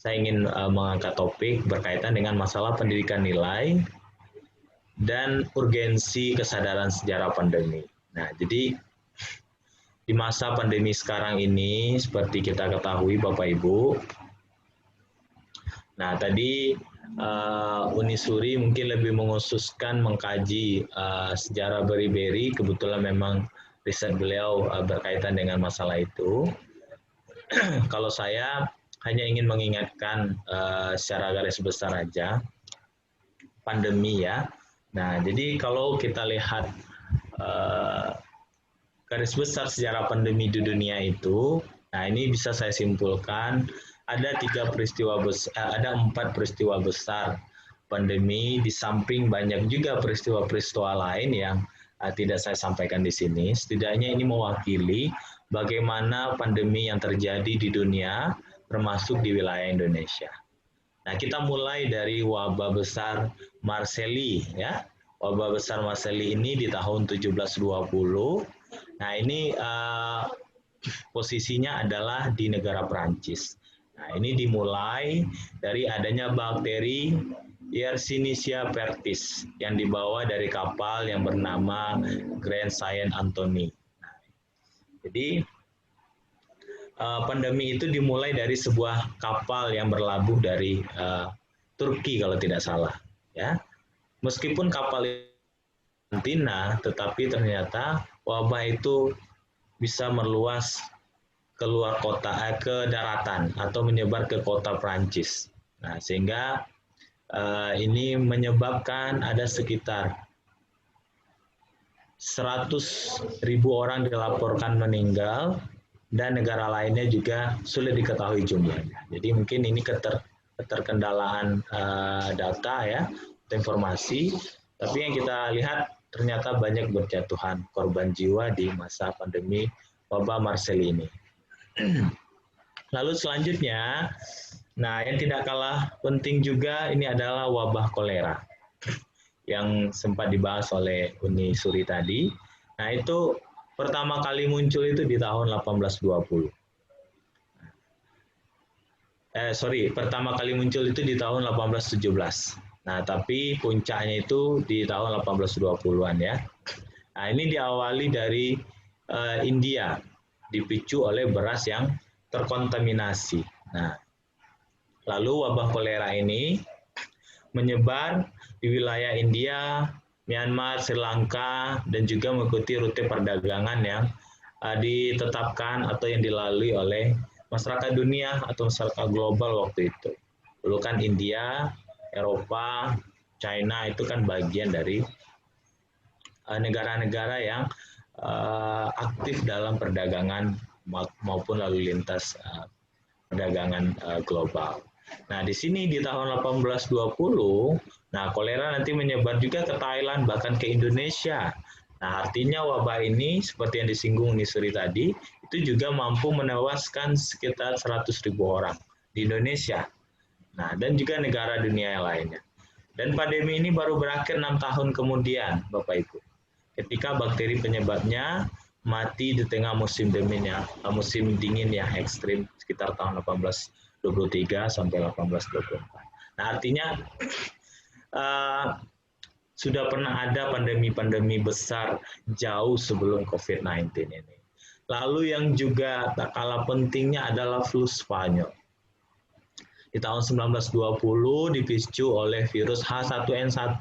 Saya ingin mengangkat topik berkaitan dengan masalah pendidikan nilai dan urgensi kesadaran sejarah pandemi. Nah, jadi di masa pandemi sekarang ini, seperti kita ketahui Bapak Ibu, nah tadi Unisuri mungkin lebih mengkhususkan mengkaji sejarah beri-beri, kebetulan memang riset beliau berkaitan dengan masalah itu. Kalau saya hanya ingin mengingatkan secara garis besar aja, pandemi ya. Nah, jadi kalau kita lihat garis besar sejarah pandemi di dunia itu, nah ini bisa saya simpulkan ada 4 peristiwa besar pandemi, di samping banyak juga peristiwa-peristiwa lain yang tidak saya sampaikan di sini. Setidaknya ini mewakili bagaimana pandemi yang terjadi di dunia, termasuk di wilayah Indonesia. Nah, kita mulai dari wabah besar Marseille ya. Wabah besar Marseille ini di tahun 1720. Nah, ini posisinya adalah di negara Prancis. Nah, ini dimulai dari adanya bakteri Yersinia pestis yang dibawa dari kapal yang bernama Grand Saint Anthony. Nah, jadi pandemi itu dimulai dari sebuah kapal yang berlabuh dari Turki kalau tidak salah, ya. Meskipun kapal karantina, tetapi ternyata wabah itu bisa meluas keluar kota ke daratan atau menyebar ke kota Prancis. Nah, sehingga ini menyebabkan ada sekitar 100.000 orang dilaporkan meninggal, dan negara lainnya juga sulit diketahui jumlahnya. Jadi mungkin ini keterkendalaan data ya, informasi. Tapi yang kita lihat ternyata banyak berjatuhan korban jiwa di masa pandemi wabah Marseille ini. Lalu selanjutnya, nah yang tidak kalah penting juga ini adalah wabah kolera yang sempat dibahas oleh Unisuri tadi. Nah itu pertama kali muncul itu di tahun 1820. Pertama kali muncul itu di tahun 1817. Nah, tapi puncaknya itu di tahun 1820-an ya. Nah, ini diawali dari India, dipicu oleh beras yang terkontaminasi. Nah, lalu wabah kolera ini menyebar di wilayah India, Myanmar, Sri Lanka, dan juga mengikuti rute perdagangan yang ditetapkan atau yang dilalui oleh masyarakat dunia atau masyarakat global waktu itu. Dulu kan India, Eropa, China itu kan bagian dari negara-negara yang aktif dalam perdagangan maupun lalu lintas perdagangan global. Nah, di sini di tahun 1820, nah kolera nanti menyebar juga ke Thailand, bahkan ke Indonesia. Nah, artinya wabah ini seperti yang disinggung Nisuri tadi, itu juga mampu menewaskan sekitar 100.000 orang di Indonesia. Nah, dan juga negara dunia yang lainnya. Dan pandemi ini baru berakhir 6 tahun kemudian, Bapak Ibu. Ketika bakteri penyebabnya mati di tengah musim dingin yang ekstrim sekitar tahun 1823 sampai 1824. Nah, artinya sudah pernah ada pandemi-pandemi besar jauh sebelum COVID-19 ini. Lalu yang juga tak kalah pentingnya adalah flu Spanyol. Di tahun 1920 dipicu oleh virus H1N1,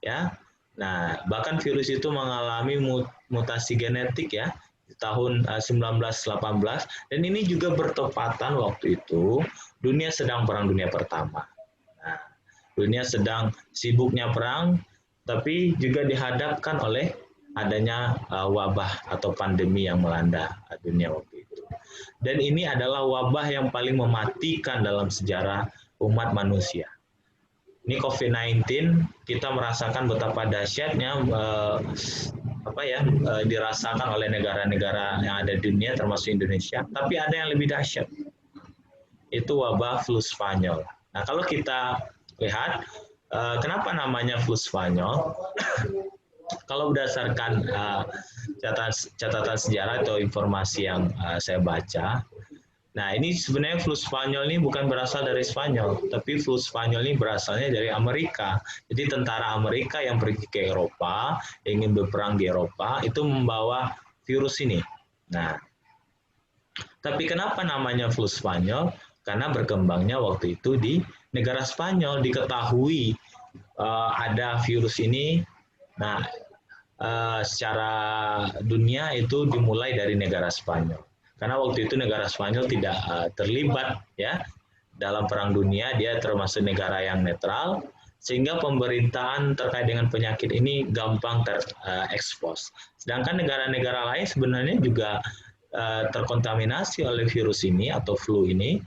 ya. Nah, bahkan virus itu mengalami mutasi genetik ya di tahun 1918, dan ini juga bertepatan waktu itu dunia sedang Perang Dunia Pertama. Nah, dunia sedang sibuknya perang, tapi juga dihadapkan oleh adanya wabah atau pandemi yang melanda dunia waktu itu. Dan ini adalah wabah yang paling mematikan dalam sejarah umat manusia. Ini COVID-19, kita merasakan betapa dahsyatnya dirasakan oleh negara-negara yang ada di dunia termasuk Indonesia, tapi ada yang lebih dahsyat, itu wabah flu Spanyol. Nah, kalau kita lihat kenapa namanya flu Spanyol, kalau berdasarkan catatan sejarah atau informasi yang saya baca, nah ini sebenarnya flu Spanyol ini bukan berasal dari Spanyol, tapi flu Spanyol ini berasalnya dari Amerika. Jadi tentara Amerika yang pergi ke Eropa, ingin berperang di Eropa, itu membawa virus ini. Nah, tapi kenapa namanya flu Spanyol? Karena berkembangnya waktu itu di negara Spanyol, diketahui ada virus ini. Nah, secara dunia itu dimulai dari negara Spanyol. Karena waktu itu negara Spanyol tidak terlibat ya dalam perang dunia, dia termasuk negara yang netral, sehingga pemberitaan terkait dengan penyakit ini gampang terekspos. Sedangkan negara-negara lain sebenarnya juga terkontaminasi oleh virus ini atau flu ini.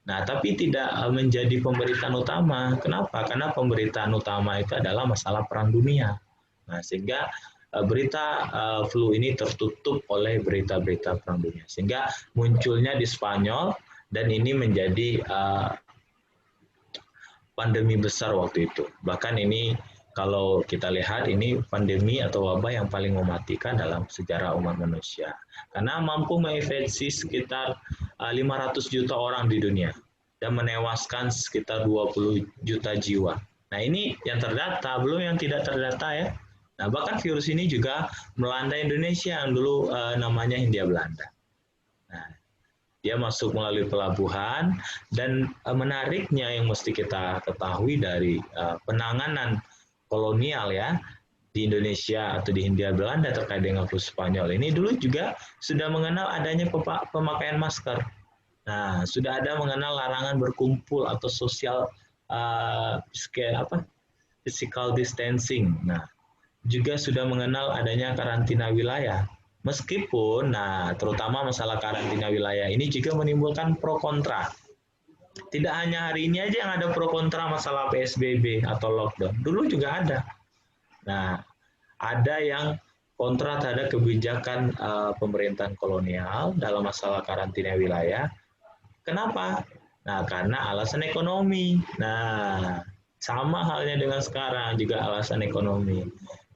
Nah, tapi tidak menjadi pemberitaan utama. Kenapa? Karena pemberitaan utama itu adalah masalah perang dunia. Nah, sehingga berita flu ini tertutup oleh berita-berita perang dunia. Sehingga munculnya di Spanyol, dan ini menjadi pandemi besar waktu itu. Bahkan ini kalau kita lihat ini pandemi atau wabah yang paling mematikan dalam sejarah umat manusia. Karena mampu menginfeksi sekitar 500 juta orang di dunia dan menewaskan sekitar 20 juta jiwa. Nah, ini yang terdata, belum yang tidak terdata ya. Nah, bahkan virus ini juga melanda Indonesia yang dulu namanya Hindia Belanda. Nah, dia masuk melalui pelabuhan, dan menariknya yang mesti kita ketahui dari penanganan kolonial ya di Indonesia atau di Hindia Belanda terkait dengan flu Spanyol ini, dulu juga sudah mengenal adanya pemakaian masker. Nah, sudah ada mengenal larangan berkumpul atau social physical distancing. Nah, juga sudah mengenal adanya karantina wilayah. Meskipun, nah terutama masalah karantina wilayah ini juga menimbulkan pro kontra. Tidak hanya hari ini aja yang ada pro kontra masalah PSBB atau lockdown. Dulu juga ada. Nah, ada yang kontra terhadap kebijakan pemerintahan kolonial dalam masalah karantina wilayah. Kenapa? Nah, karena alasan ekonomi. Nah, sama halnya dengan sekarang, juga alasan ekonomi.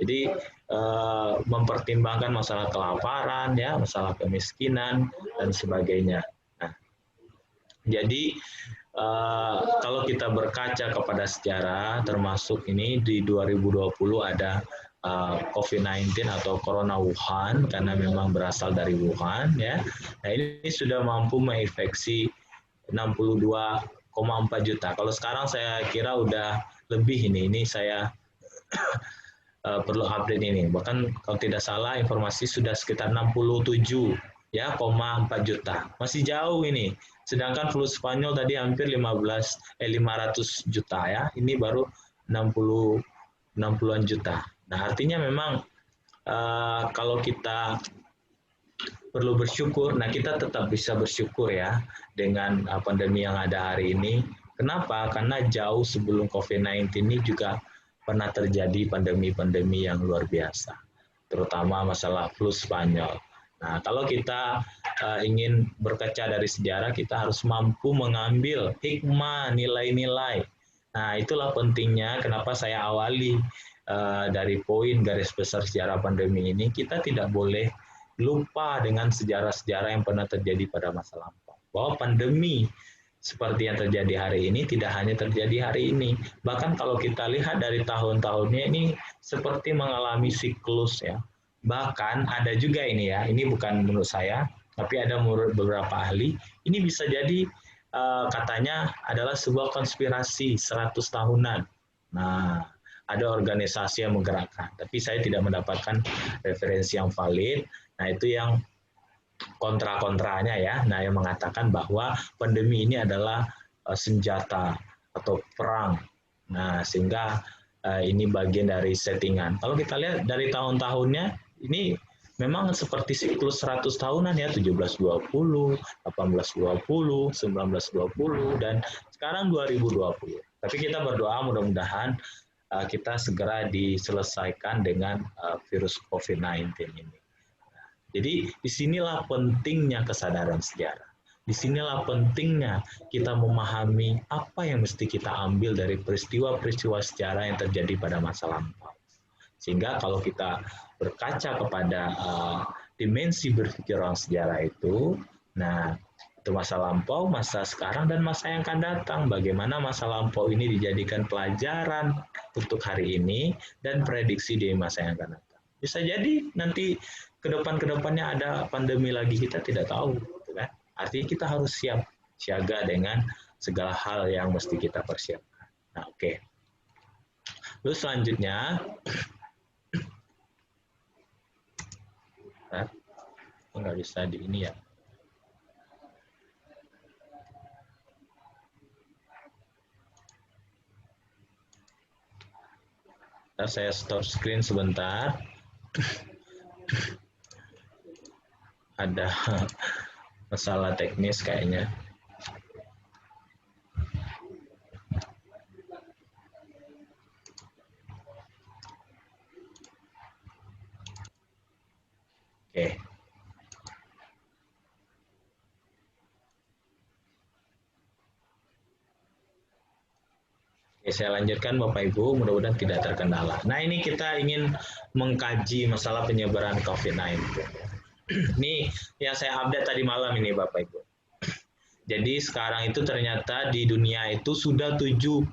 Jadi mempertimbangkan masalah kelaparan, ya, masalah kemiskinan dan sebagainya. Nah, jadi kalau kita berkaca kepada sejarah, termasuk ini di 2020 ada COVID-19 atau Corona Wuhan, karena memang berasal dari Wuhan, ya. Nah, ini sudah mampu menginfeksi 62,4 juta. Kalau sekarang saya kira udah lebih ini. Ini saya perlu update ini. Bahkan kalau tidak salah informasi sudah sekitar 67,4 juta. Masih jauh ini. Sedangkan flu Spanyol tadi hampir 500 juta ya. Ini baru 60-an juta. Nah, artinya memang kalau kita perlu bersyukur, nah kita tetap bisa bersyukur ya dengan pandemi yang ada hari ini. Kenapa? Karena jauh sebelum COVID-19 ini juga pernah terjadi pandemi-pandemi yang luar biasa, terutama masalah flu Spanyol. Nah, kalau kita ingin berkaca dari sejarah, kita harus mampu mengambil hikmah, nilai-nilai. Nah, itulah pentingnya kenapa saya awali dari poin garis besar sejarah pandemi ini. Kita tidak boleh lupa dengan sejarah-sejarah yang pernah terjadi pada masa lampau. Bahwa pandemi seperti yang terjadi hari ini tidak hanya terjadi hari ini. Bahkan kalau kita lihat dari tahun-tahunnya ini seperti mengalami siklus ya. Bahkan ada juga ini ya, ini bukan menurut saya, tapi ada menurut beberapa ahli, ini bisa jadi katanya adalah sebuah konspirasi 100 tahunan. Nah, ada organisasi yang menggerakkan, tapi saya tidak mendapatkan referensi yang valid. Nah, itu yang kontra-kontranya ya. Nah, yang mengatakan bahwa pandemi ini adalah senjata atau perang. Nah, sehingga ini bagian dari settingan. Kalau kita lihat dari tahun-tahunnya, ini memang seperti siklus 100 tahunan ya, 1720, 1820, 1920, dan sekarang 2020. Tapi kita berdoa mudah-mudahan kita segera diselesaikan dengan virus COVID-19 ini. Jadi disinilah pentingnya kesadaran sejarah. Disinilah pentingnya kita memahami apa yang mesti kita ambil dari peristiwa-peristiwa sejarah yang terjadi pada masa lampau. Sehingga kalau kita berkaca kepada dimensi berpikir orang sejarah itu, nah itu masa lampau, masa sekarang, dan masa yang akan datang. Bagaimana masa lampau ini dijadikan pelajaran untuk hari ini dan prediksi di masa yang akan datang. Bisa jadi nanti ke depan-kedepannya ada pandemi lagi, kita tidak tahu. Gitu kan? Artinya kita harus siap, siaga dengan segala hal yang mesti kita persiapkan. Nah, oke. Lalu selanjutnya, nggak bisa di ini ya. Saya stop screen sebentar. Ada masalah teknis kayaknya. Oke. Oke, saya lanjutkan Bapak Ibu, mudah-mudahan tidak terkendala. Nah, ini kita ingin mengkaji masalah penyebaran COVID-19. Ini yang saya update tadi malam ini Bapak Ibu. Jadi sekarang itu ternyata di dunia itu sudah 75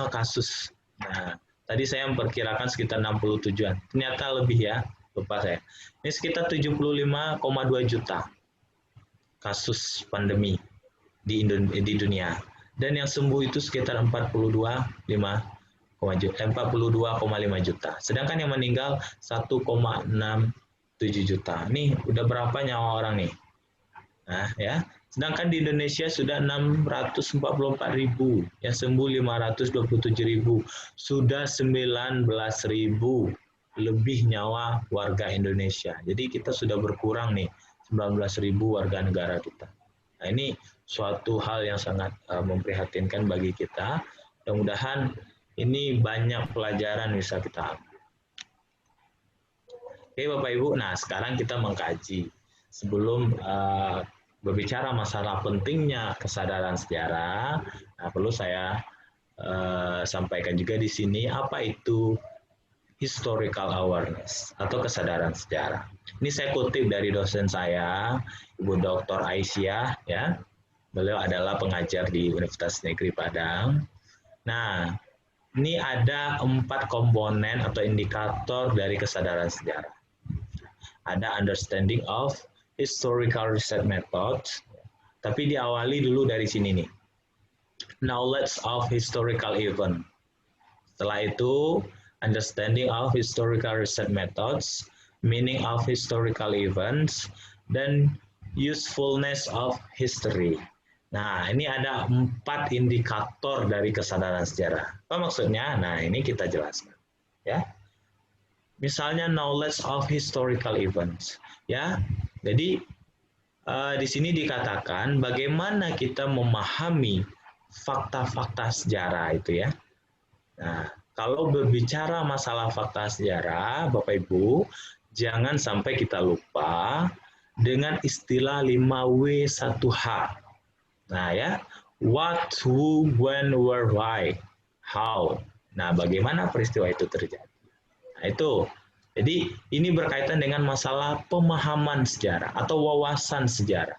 kasus. Nah, tadi saya memperkirakan sekitar 67-an. Ternyata lebih ya, lupa saya. Ini sekitar 75,2 juta kasus pandemi di dunia. Dan yang sembuh itu sekitar 42,5 juta. Sedangkan yang meninggal 1,67 juta. Nih udah berapa nyawa orang nih? Nah ya. Sedangkan di Indonesia sudah 644.000, yang sembuh 527.000. Sudah 19.000 lebih nyawa warga Indonesia. Jadi kita sudah berkurang nih 19.000 warga negara kita. Nah ini suatu hal yang sangat memprihatinkan bagi kita. Mudah-mudahan ini banyak pelajaran bisa kita ambil. Oke Bapak Ibu, nah sekarang kita mengkaji. Sebelum berbicara masalah pentingnya kesadaran sejarah, nah perlu saya sampaikan juga di sini apa itu historical awareness atau kesadaran sejarah. Ini saya kutip dari dosen saya, Ibu Dr. Aisyah, ya. Beliau adalah pengajar di Universitas Negeri Padang. Nah, ini ada 4 komponen atau indikator dari kesadaran sejarah. Ada understanding of historical research methods, tapi diawali dulu dari sini nih. Knowledge of historical event. Setelah itu, understanding of historical research methods, meaning of historical events, dan usefulness of history. Nah, ini ada 4 indikator dari kesadaran sejarah. Apa maksudnya? Nah, ini kita jelaskan. Ya. Misalnya knowledge of historical events. Ya. Jadi di sini dikatakan bagaimana kita memahami fakta-fakta sejarah itu ya. Nah, kalau berbicara masalah fakta sejarah, Bapak Ibu, jangan sampai kita lupa dengan istilah 5W1H. Nah ya, what, who, when, where, why, how. Nah, bagaimana peristiwa itu terjadi. Nah itu, jadi ini berkaitan dengan masalah pemahaman sejarah atau wawasan sejarah,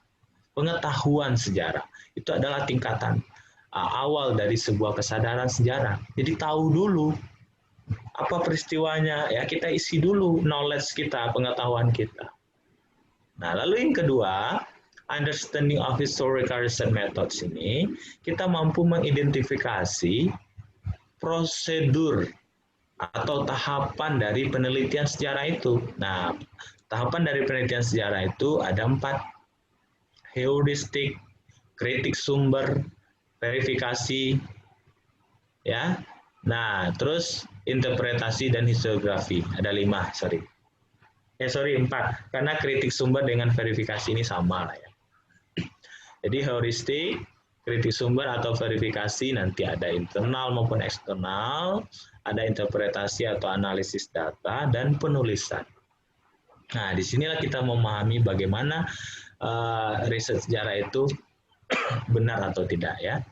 pengetahuan sejarah. Itu adalah tingkatan awal dari sebuah kesadaran sejarah. Jadi tahu dulu apa peristiwanya, ya kita isi dulu knowledge kita, pengetahuan kita. Nah, lalu yang kedua, understanding of historical research methods ini, kita mampu mengidentifikasi prosedur atau tahapan dari penelitian sejarah itu. Nah, tahapan dari penelitian sejarah itu ada 4. Heuristik, kritik sumber, verifikasi, ya. Nah, terus interpretasi dan historiografi. Ada 5, sorry. 4. Karena kritik sumber dengan verifikasi ini sama lah ya. Jadi heuristik, kritik sumber atau verifikasi nanti ada internal maupun eksternal, ada interpretasi atau analisis data, dan penulisan. Nah, disinilah kita memahami bagaimana riset sejarah itu benar atau tidak ya.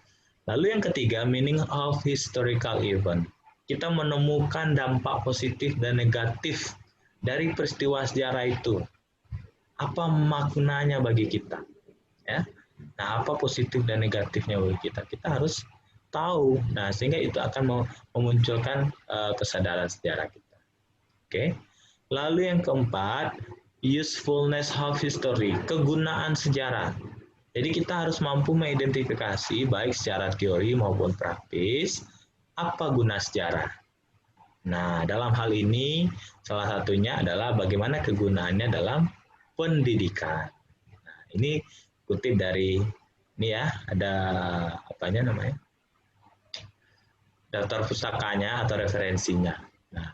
Lalu yang ketiga, meaning of historical event. Kita menemukan dampak positif dan negatif dari peristiwa sejarah itu. Apa maknanya bagi kita? Ya. Nah, apa positif dan negatifnya bagi kita? Kita harus tahu. Nah, sehingga itu akan memunculkan kesadaran sejarah kita. Oke. Lalu yang keempat, usefulness of history, kegunaan sejarah. Jadi kita harus mampu mengidentifikasi baik secara teori maupun praktis apa guna sejarah. Nah, dalam hal ini salah satunya adalah bagaimana kegunaannya dalam pendidikan. Nah, ini kutip dari ini ya, ada apanya namanya? Daftar pustakanya atau referensinya. Nah,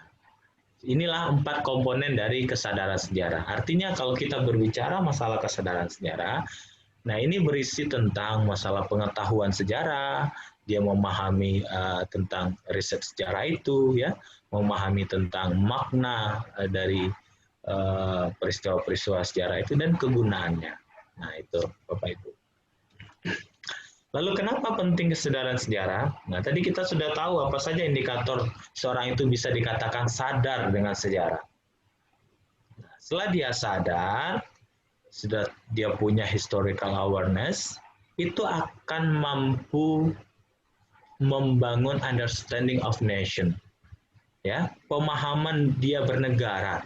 inilah 4 komponen dari kesadaran sejarah. Artinya kalau kita berbicara masalah kesadaran sejarah, nah ini berisi tentang masalah pengetahuan sejarah, dia memahami tentang riset sejarah itu, ya, memahami tentang makna dari peristiwa-peristiwa sejarah itu dan kegunaannya. Nah itu Bapak Ibu. Lalu kenapa penting kesadaran sejarah? Nah tadi kita sudah tahu apa saja indikator seorang itu bisa dikatakan sadar dengan sejarah. Nah, setelah dia sadar, sudah dia punya historical awareness, itu akan mampu membangun understanding of nation, ya, pemahaman dia bernegara.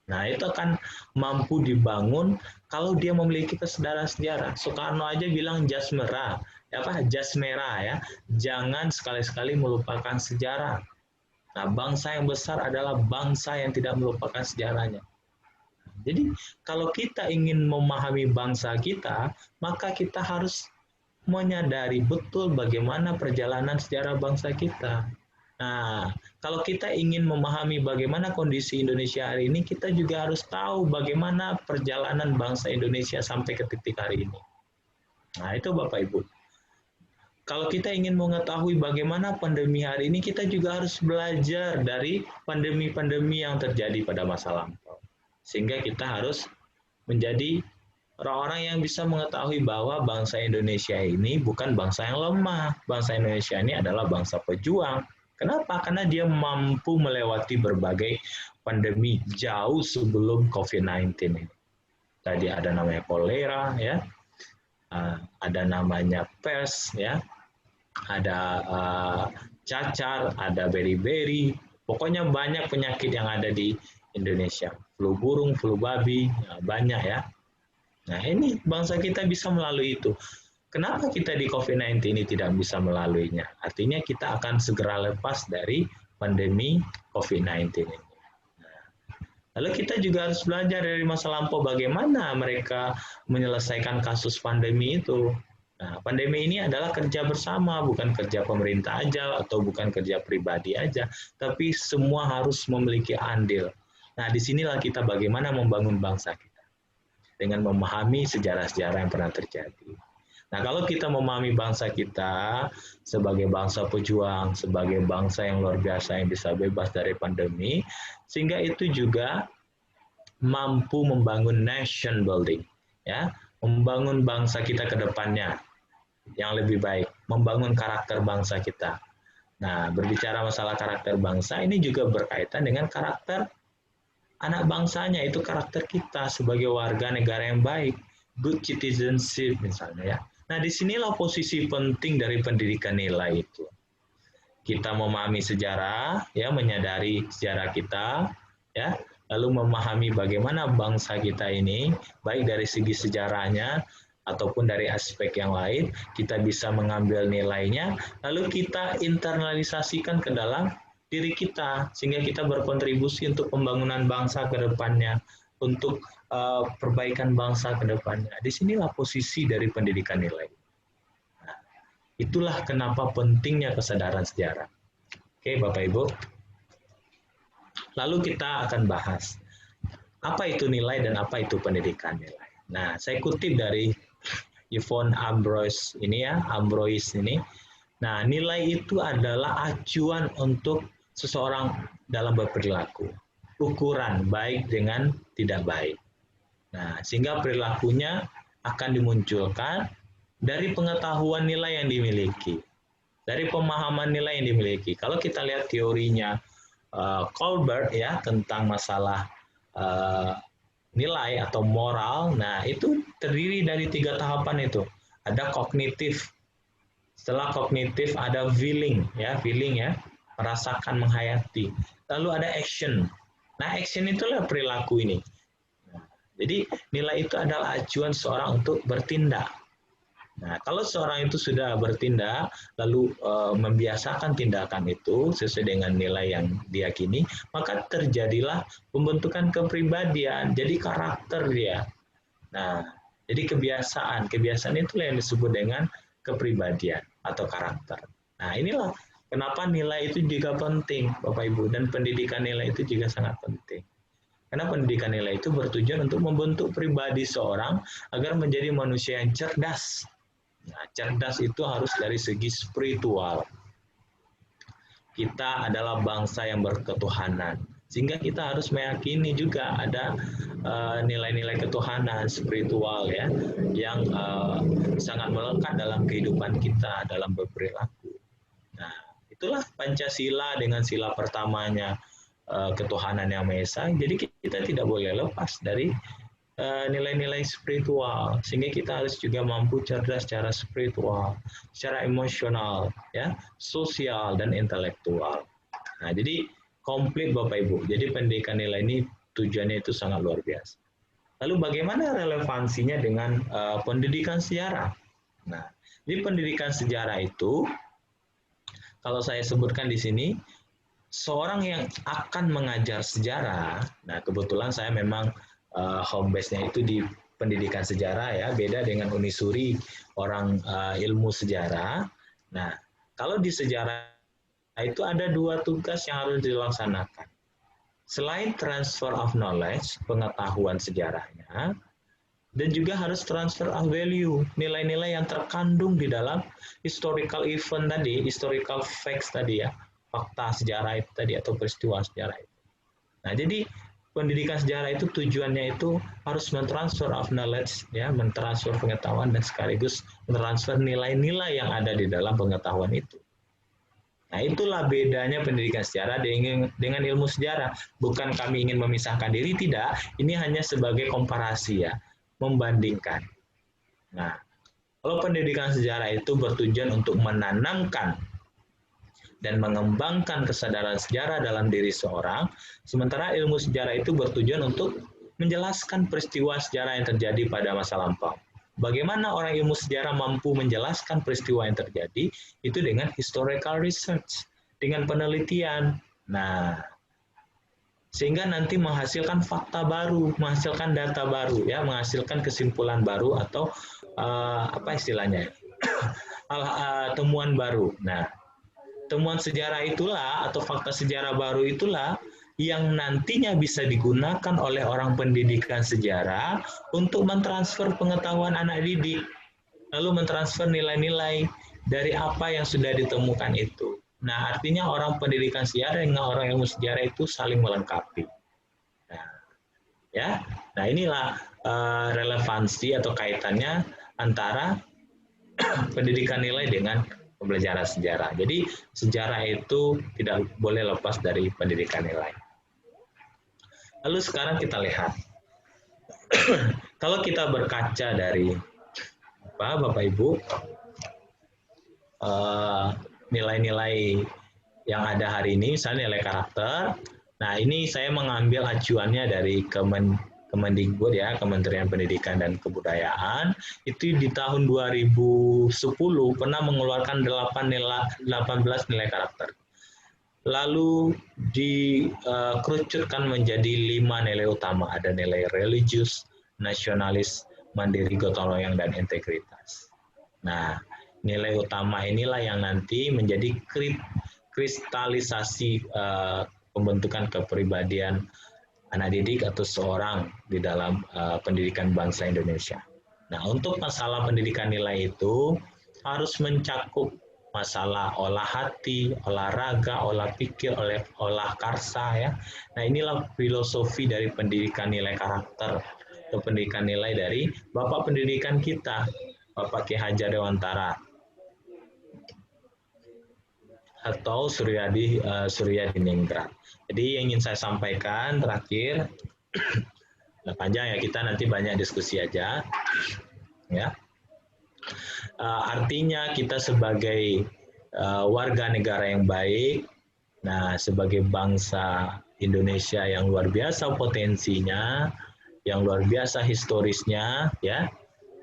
Nah itu akan mampu dibangun kalau dia memiliki kesadaran sejarah. Soekarno aja bilang jas merah, jas merah ya, jangan sekali-sekali melupakan sejarah. Nah bangsa yang besar adalah bangsa yang tidak melupakan sejarahnya. Jadi kalau kita ingin memahami bangsa kita, maka kita harus menyadari betul bagaimana perjalanan sejarah bangsa kita. Nah, kalau kita ingin memahami bagaimana kondisi Indonesia hari ini, kita juga harus tahu bagaimana perjalanan bangsa Indonesia sampai ke titik hari ini. Nah, itu Bapak Ibu. Kalau kita ingin mengetahui bagaimana pandemi hari ini, kita juga harus belajar dari pandemi-pandemi yang terjadi pada masa lampau. Sehingga kita harus menjadi orang-orang yang bisa mengetahui bahwa bangsa Indonesia ini bukan bangsa yang lemah. Bangsa Indonesia ini adalah bangsa pejuang. Kenapa? Karena dia mampu melewati berbagai pandemi jauh sebelum COVID-19 ini. Tadi ada namanya kolera, ya, ada namanya pers, ya, ada cacar, ada beri-beri. Pokoknya banyak penyakit yang ada di Indonesia. Flu burung, flu babi, banyak ya. Nah ini bangsa kita bisa melalui itu. Kenapa kita di COVID-19 ini tidak bisa melaluinya? Artinya kita akan segera lepas dari pandemi COVID-19 ini. Nah, lalu kita juga harus belajar dari masa lampau bagaimana mereka menyelesaikan kasus pandemi itu. Nah, pandemi ini adalah kerja bersama, bukan kerja pemerintah aja atau bukan kerja pribadi aja, tapi semua harus memiliki andil. Nah, disinilah kita bagaimana membangun bangsa kita dengan memahami sejarah-sejarah yang pernah terjadi. Nah, kalau kita memahami bangsa kita sebagai bangsa pejuang, sebagai bangsa yang luar biasa yang bisa bebas dari pandemi, sehingga itu juga mampu membangun nation building, ya, membangun bangsa kita ke depannya yang lebih baik, membangun karakter bangsa kita. Nah, berbicara masalah karakter bangsa ini juga berkaitan dengan karakter anak bangsanya, itu karakter kita sebagai warga negara yang baik, good citizenship misalnya ya. Nah, disinilah posisi penting dari pendidikan nilai itu. Kita memahami sejarah, ya, menyadari sejarah kita, ya, lalu memahami bagaimana bangsa kita ini, baik dari segi sejarahnya ataupun dari aspek yang lain, kita bisa mengambil nilainya, lalu kita internalisasikan ke dalam diri kita, sehingga kita berkontribusi untuk pembangunan bangsa ke depannya, untuk perbaikan bangsa ke depannya. Disinilah posisi dari pendidikan nilai. Nah, itulah kenapa pentingnya kesadaran sejarah. Oke, Bapak Ibu. Lalu kita akan bahas, apa itu nilai dan apa itu pendidikan nilai. Nah, saya kutip dari Yvonne Ambroise ini ya, Ambroise ini. Nah, nilai itu adalah acuan untuk seseorang dalam berperilaku, ukuran baik dengan tidak baik. Nah, sehingga perilakunya akan dimunculkan dari pengetahuan nilai yang dimiliki, dari pemahaman nilai yang dimiliki. Kalau kita lihat teorinya Colbert ya tentang masalah nilai atau moral, nah itu terdiri dari 3 tahapan itu. Ada kognitif, setelah kognitif ada feeling ya, merasakan, menghayati. Lalu ada action. Nah, action itulah perilaku ini. Jadi nilai itu adalah acuan seorang untuk bertindak. Nah, kalau seorang itu sudah bertindak, lalu membiasakan tindakan itu sesuai dengan nilai yang diyakini, maka terjadilah pembentukan kepribadian, jadi karakter dia. Nah, jadi kebiasaan itulah yang disebut dengan kepribadian atau karakter. Nah, inilah kenapa nilai itu juga penting, Bapak Ibu, dan pendidikan nilai itu juga sangat penting. Karena pendidikan nilai itu bertujuan untuk membentuk pribadi seorang agar menjadi manusia yang cerdas. Nah, cerdas itu harus dari segi spiritual. Kita adalah bangsa yang berketuhanan, sehingga kita harus meyakini juga ada nilai-nilai ketuhanan spiritual ya, yang sangat melekat dalam kehidupan kita dalam berperilaku. Nah, itulah Pancasila dengan sila pertamanya, ketuhanan yang Maha Esa. Jadi kita tidak boleh lepas dari nilai-nilai spiritual, sehingga kita harus juga mampu cerdas secara spiritual, secara emosional, ya, sosial dan intelektual. Nah, jadi komplit Bapak Ibu. Jadi pendidikan nilai ini tujuannya itu sangat luar biasa. Lalu bagaimana relevansinya dengan pendidikan sejarah? Nah, di pendidikan sejarah itu, kalau saya sebutkan di sini, seorang yang akan mengajar sejarah, nah kebetulan saya memang home base-nya itu di pendidikan sejarah ya, beda dengan Unisuri, orang ilmu sejarah. Nah, kalau di sejarah itu ada 2 tugas yang harus dilaksanakan. Selain transfer of knowledge, pengetahuan sejarahnya, dan juga harus transfer of value, nilai-nilai yang terkandung di dalam historical event tadi, historical facts tadi ya, fakta sejarah itu tadi atau peristiwa sejarah itu. Nah, jadi pendidikan sejarah itu tujuannya itu harus mentransfer of knowledge ya, mentransfer pengetahuan dan sekaligus mentransfer nilai-nilai yang ada di dalam pengetahuan itu. Nah, itulah bedanya pendidikan sejarah dengan ilmu sejarah. Bukan kami ingin memisahkan diri, tidak. Ini hanya sebagai komparasi ya, membandingkan. Nah, kalau pendidikan sejarah itu bertujuan untuk menanamkan dan mengembangkan kesadaran sejarah dalam diri seorang, sementara ilmu sejarah itu bertujuan untuk menjelaskan peristiwa sejarah yang terjadi pada masa lampau. Bagaimana orang ilmu sejarah mampu menjelaskan peristiwa yang terjadi? Itu dengan historical research, dengan penelitian. Nah, sehingga nanti menghasilkan fakta baru, menghasilkan data baru, ya, menghasilkan kesimpulan baru atau apa istilahnya, temuan baru. Nah, temuan sejarah itulah atau fakta sejarah baru itulah yang nantinya bisa digunakan oleh orang pendidikan sejarah untuk mentransfer pengetahuan anak didik, lalu mentransfer nilai-nilai dari apa yang sudah ditemukan itu. Nah, artinya orang pendidikan sejarah dengan orang ilmu sejarah itu saling melengkapi. Nah, ya, nah inilah relevansi atau kaitannya antara pendidikan nilai dengan pembelajaran sejarah. Jadi sejarah itu tidak boleh lepas dari pendidikan nilai. Lalu sekarang kita lihat, kalau kita berkaca dari Bapak Ibu, nilai-nilai yang ada hari ini, misalnya nilai karakter. Nah, ini saya mengambil acuannya dari Kemendikbud ya, Kementerian Pendidikan dan Kebudayaan. Itu di tahun 2010 pernah mengeluarkan 18 nilai karakter. Lalu dikerucutkan menjadi 5 nilai utama. Ada nilai religius, nasionalis, mandiri, gotong royong, dan integritas. Nah, nilai utama inilah yang nanti menjadi kristalisasi pembentukan kepribadian anak didik atau seorang di dalam pendidikan bangsa Indonesia. Nah, untuk masalah pendidikan nilai itu harus mencakup masalah olah hati, olahraga, olah pikir, olah karsa ya. Nah, inilah filosofi dari pendidikan nilai karakter atau pendidikan nilai dari Bapak Pendidikan kita, Bapak Ki Hajar Dewantara atau Suryadiningrat. Jadi yang ingin saya sampaikan terakhir, nah panjang ya, kita nanti banyak diskusi aja, ya. Artinya kita sebagai warga negara yang baik, nah sebagai bangsa Indonesia yang luar biasa potensinya, yang luar biasa historisnya, ya.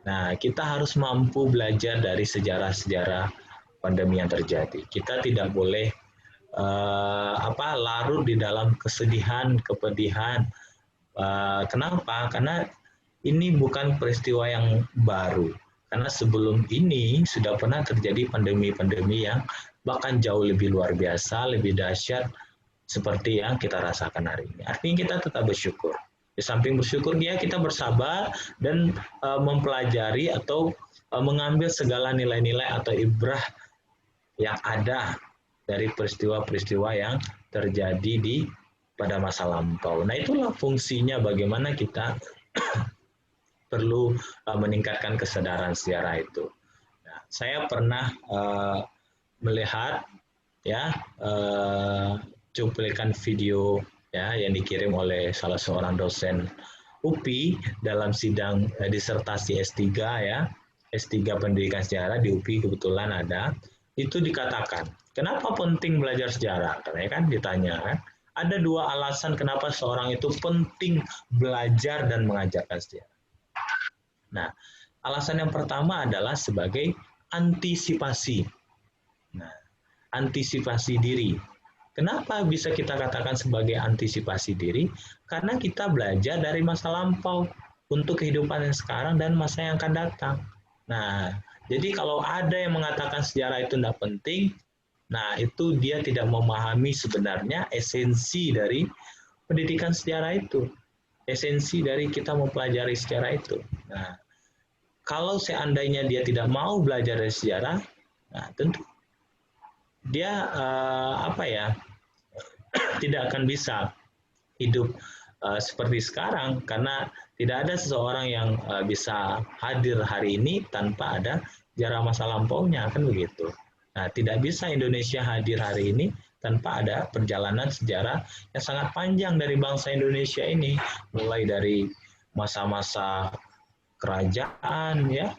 Nah kita harus mampu belajar dari sejarah-sejarah pandemi yang terjadi. Kita tidak boleh larut di dalam kesedihan, kepedihan. Kenapa? Karena ini bukan peristiwa yang baru. Karena sebelum ini sudah pernah terjadi pandemi-pandemi yang bahkan jauh lebih luar biasa, lebih dahsyat seperti yang kita rasakan hari ini. Artinya kita tetap bersyukur. Di samping bersyukur, kita bersabar dan mempelajari atau mengambil segala nilai-nilai atau ibrah yang ada dari peristiwa-peristiwa yang terjadi pada masa lampau. Nah, itulah fungsinya bagaimana kita perlu meningkatkan kesadaran sejarah itu. Nah, saya pernah melihat cuplikan video yang dikirim oleh salah seorang dosen UPI dalam sidang disertasi S3 S3 Pendidikan Sejarah di UPI kebetulan ada. Itu dikatakan, kenapa penting belajar sejarah? Karena kan ditanya kan, ada 2 alasan kenapa seorang itu penting belajar dan mengajarkan sejarah. Nah, alasan yang pertama adalah sebagai antisipasi. Nah, antisipasi diri. Kenapa bisa kita katakan sebagai antisipasi diri? Karena kita belajar dari masa lampau untuk kehidupan yang sekarang dan masa yang akan datang. Nah, jadi kalau ada yang mengatakan sejarah itu tidak penting, nah itu dia tidak memahami sebenarnya esensi dari pendidikan sejarah itu. Esensi dari kita mempelajari sejarah itu. Nah, kalau seandainya dia tidak mau belajar dari sejarah, nah tentu dia tidak akan bisa hidup seperti sekarang, karena tidak ada seseorang yang bisa hadir hari ini tanpa ada sejarah masa lampaunya, kan begitu. Nah, tidak bisa Indonesia hadir hari ini tanpa ada perjalanan sejarah yang sangat panjang dari bangsa Indonesia ini, mulai dari masa-masa kerajaan, ya.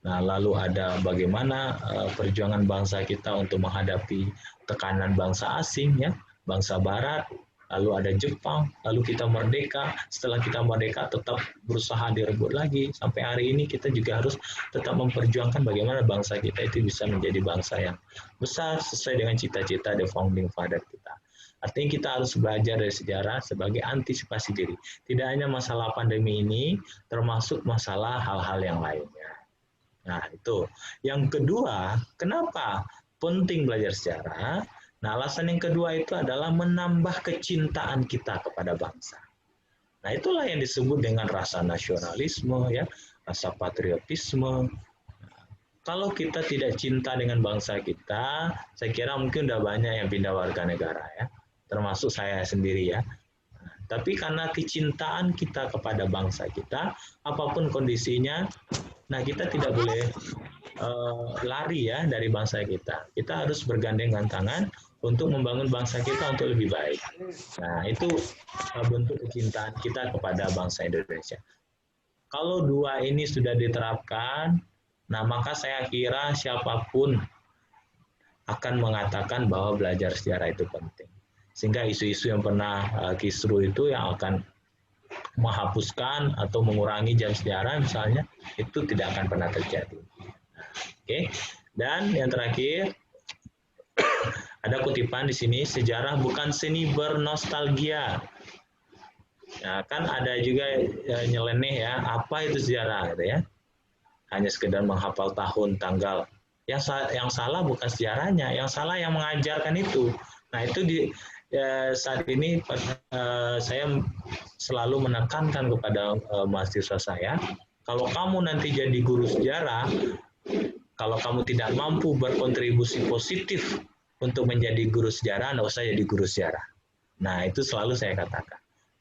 Nah, lalu ada bagaimana perjuangan bangsa kita untuk menghadapi tekanan bangsa asing, ya, bangsa Barat. Lalu ada Jepang, lalu kita merdeka. Setelah kita merdeka tetap berusaha direbut lagi. Sampai hari ini kita juga harus tetap memperjuangkan bagaimana bangsa kita itu bisa menjadi bangsa yang besar sesuai dengan cita-cita the founding father kita. Artinya kita harus belajar dari sejarah sebagai antisipasi diri. Tidak hanya masalah pandemi ini, termasuk masalah hal-hal yang lainnya. Nah, itu. Yang kedua, kenapa penting belajar sejarah? Nah, alasan yang kedua itu adalah menambah kecintaan kita kepada bangsa. Nah, itulah yang disebut dengan rasa nasionalisme, ya, rasa patriotisme. Nah, kalau kita tidak cinta dengan bangsa kita, saya kira mungkin udah banyak yang pindah warga negara, ya, termasuk saya sendiri, ya. Nah, tapi karena kecintaan kita kepada bangsa kita, apapun kondisinya, nah kita tidak boleh lari ya dari bangsa kita. Kita harus bergandengan tangan untuk membangun bangsa kita untuk lebih baik. Nah, itu bentuk kecintaan kita kepada bangsa Indonesia. Kalau 2 ini sudah diterapkan, nah maka saya kira siapapun akan mengatakan bahwa belajar sejarah itu penting. Sehingga isu-isu yang pernah kisruh itu yang akan menghapuskan atau mengurangi jam sejarah misalnya, itu tidak akan pernah terjadi. Oke. Dan yang terakhir, ada kutipan di sini, sejarah bukan seni bernostalgia. Nah, kan ada juga nyeleneh ya, apa itu sejarah gitu ya. Hanya sekedar menghafal tahun, tanggal. Yang salah bukan sejarahnya, yang salah yang mengajarkan itu. Nah, itu saat ini saya selalu menekankan kepada mahasiswa saya, kalau kamu nanti jadi guru sejarah, kalau kamu tidak mampu berkontribusi positif untuk menjadi guru sejarah, nggak usah jadi guru sejarah. Nah, itu selalu saya katakan.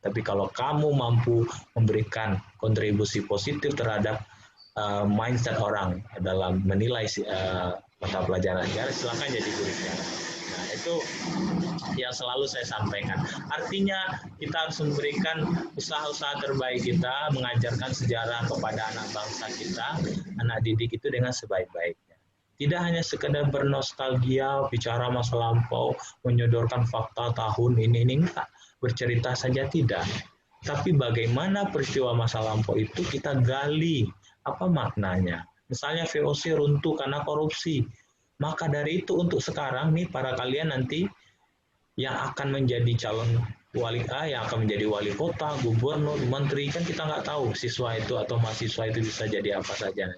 Tapi kalau kamu mampu memberikan kontribusi positif terhadap mindset orang dalam menilai mata pelajaran sejarah, silakan jadi guru sejarah. Nah, itu yang selalu saya sampaikan. Artinya kita harus memberikan usaha-usaha terbaik kita, mengajarkan sejarah kepada anak bangsa kita, anak didik itu dengan sebaik-baiknya. Tidak hanya sekedar bernostalgia, bicara masa lampau, menyodorkan fakta tahun ini enggak. Bercerita saja tidak. Tapi bagaimana peristiwa masa lampau itu kita gali, apa maknanya. Misalnya VOC runtuh karena korupsi. Maka dari itu untuk sekarang nih para kalian nanti yang akan menjadi calon yang akan menjadi wali kota, gubernur, menteri, kan kita nggak tahu siswa itu atau mahasiswa itu bisa jadi apa saja.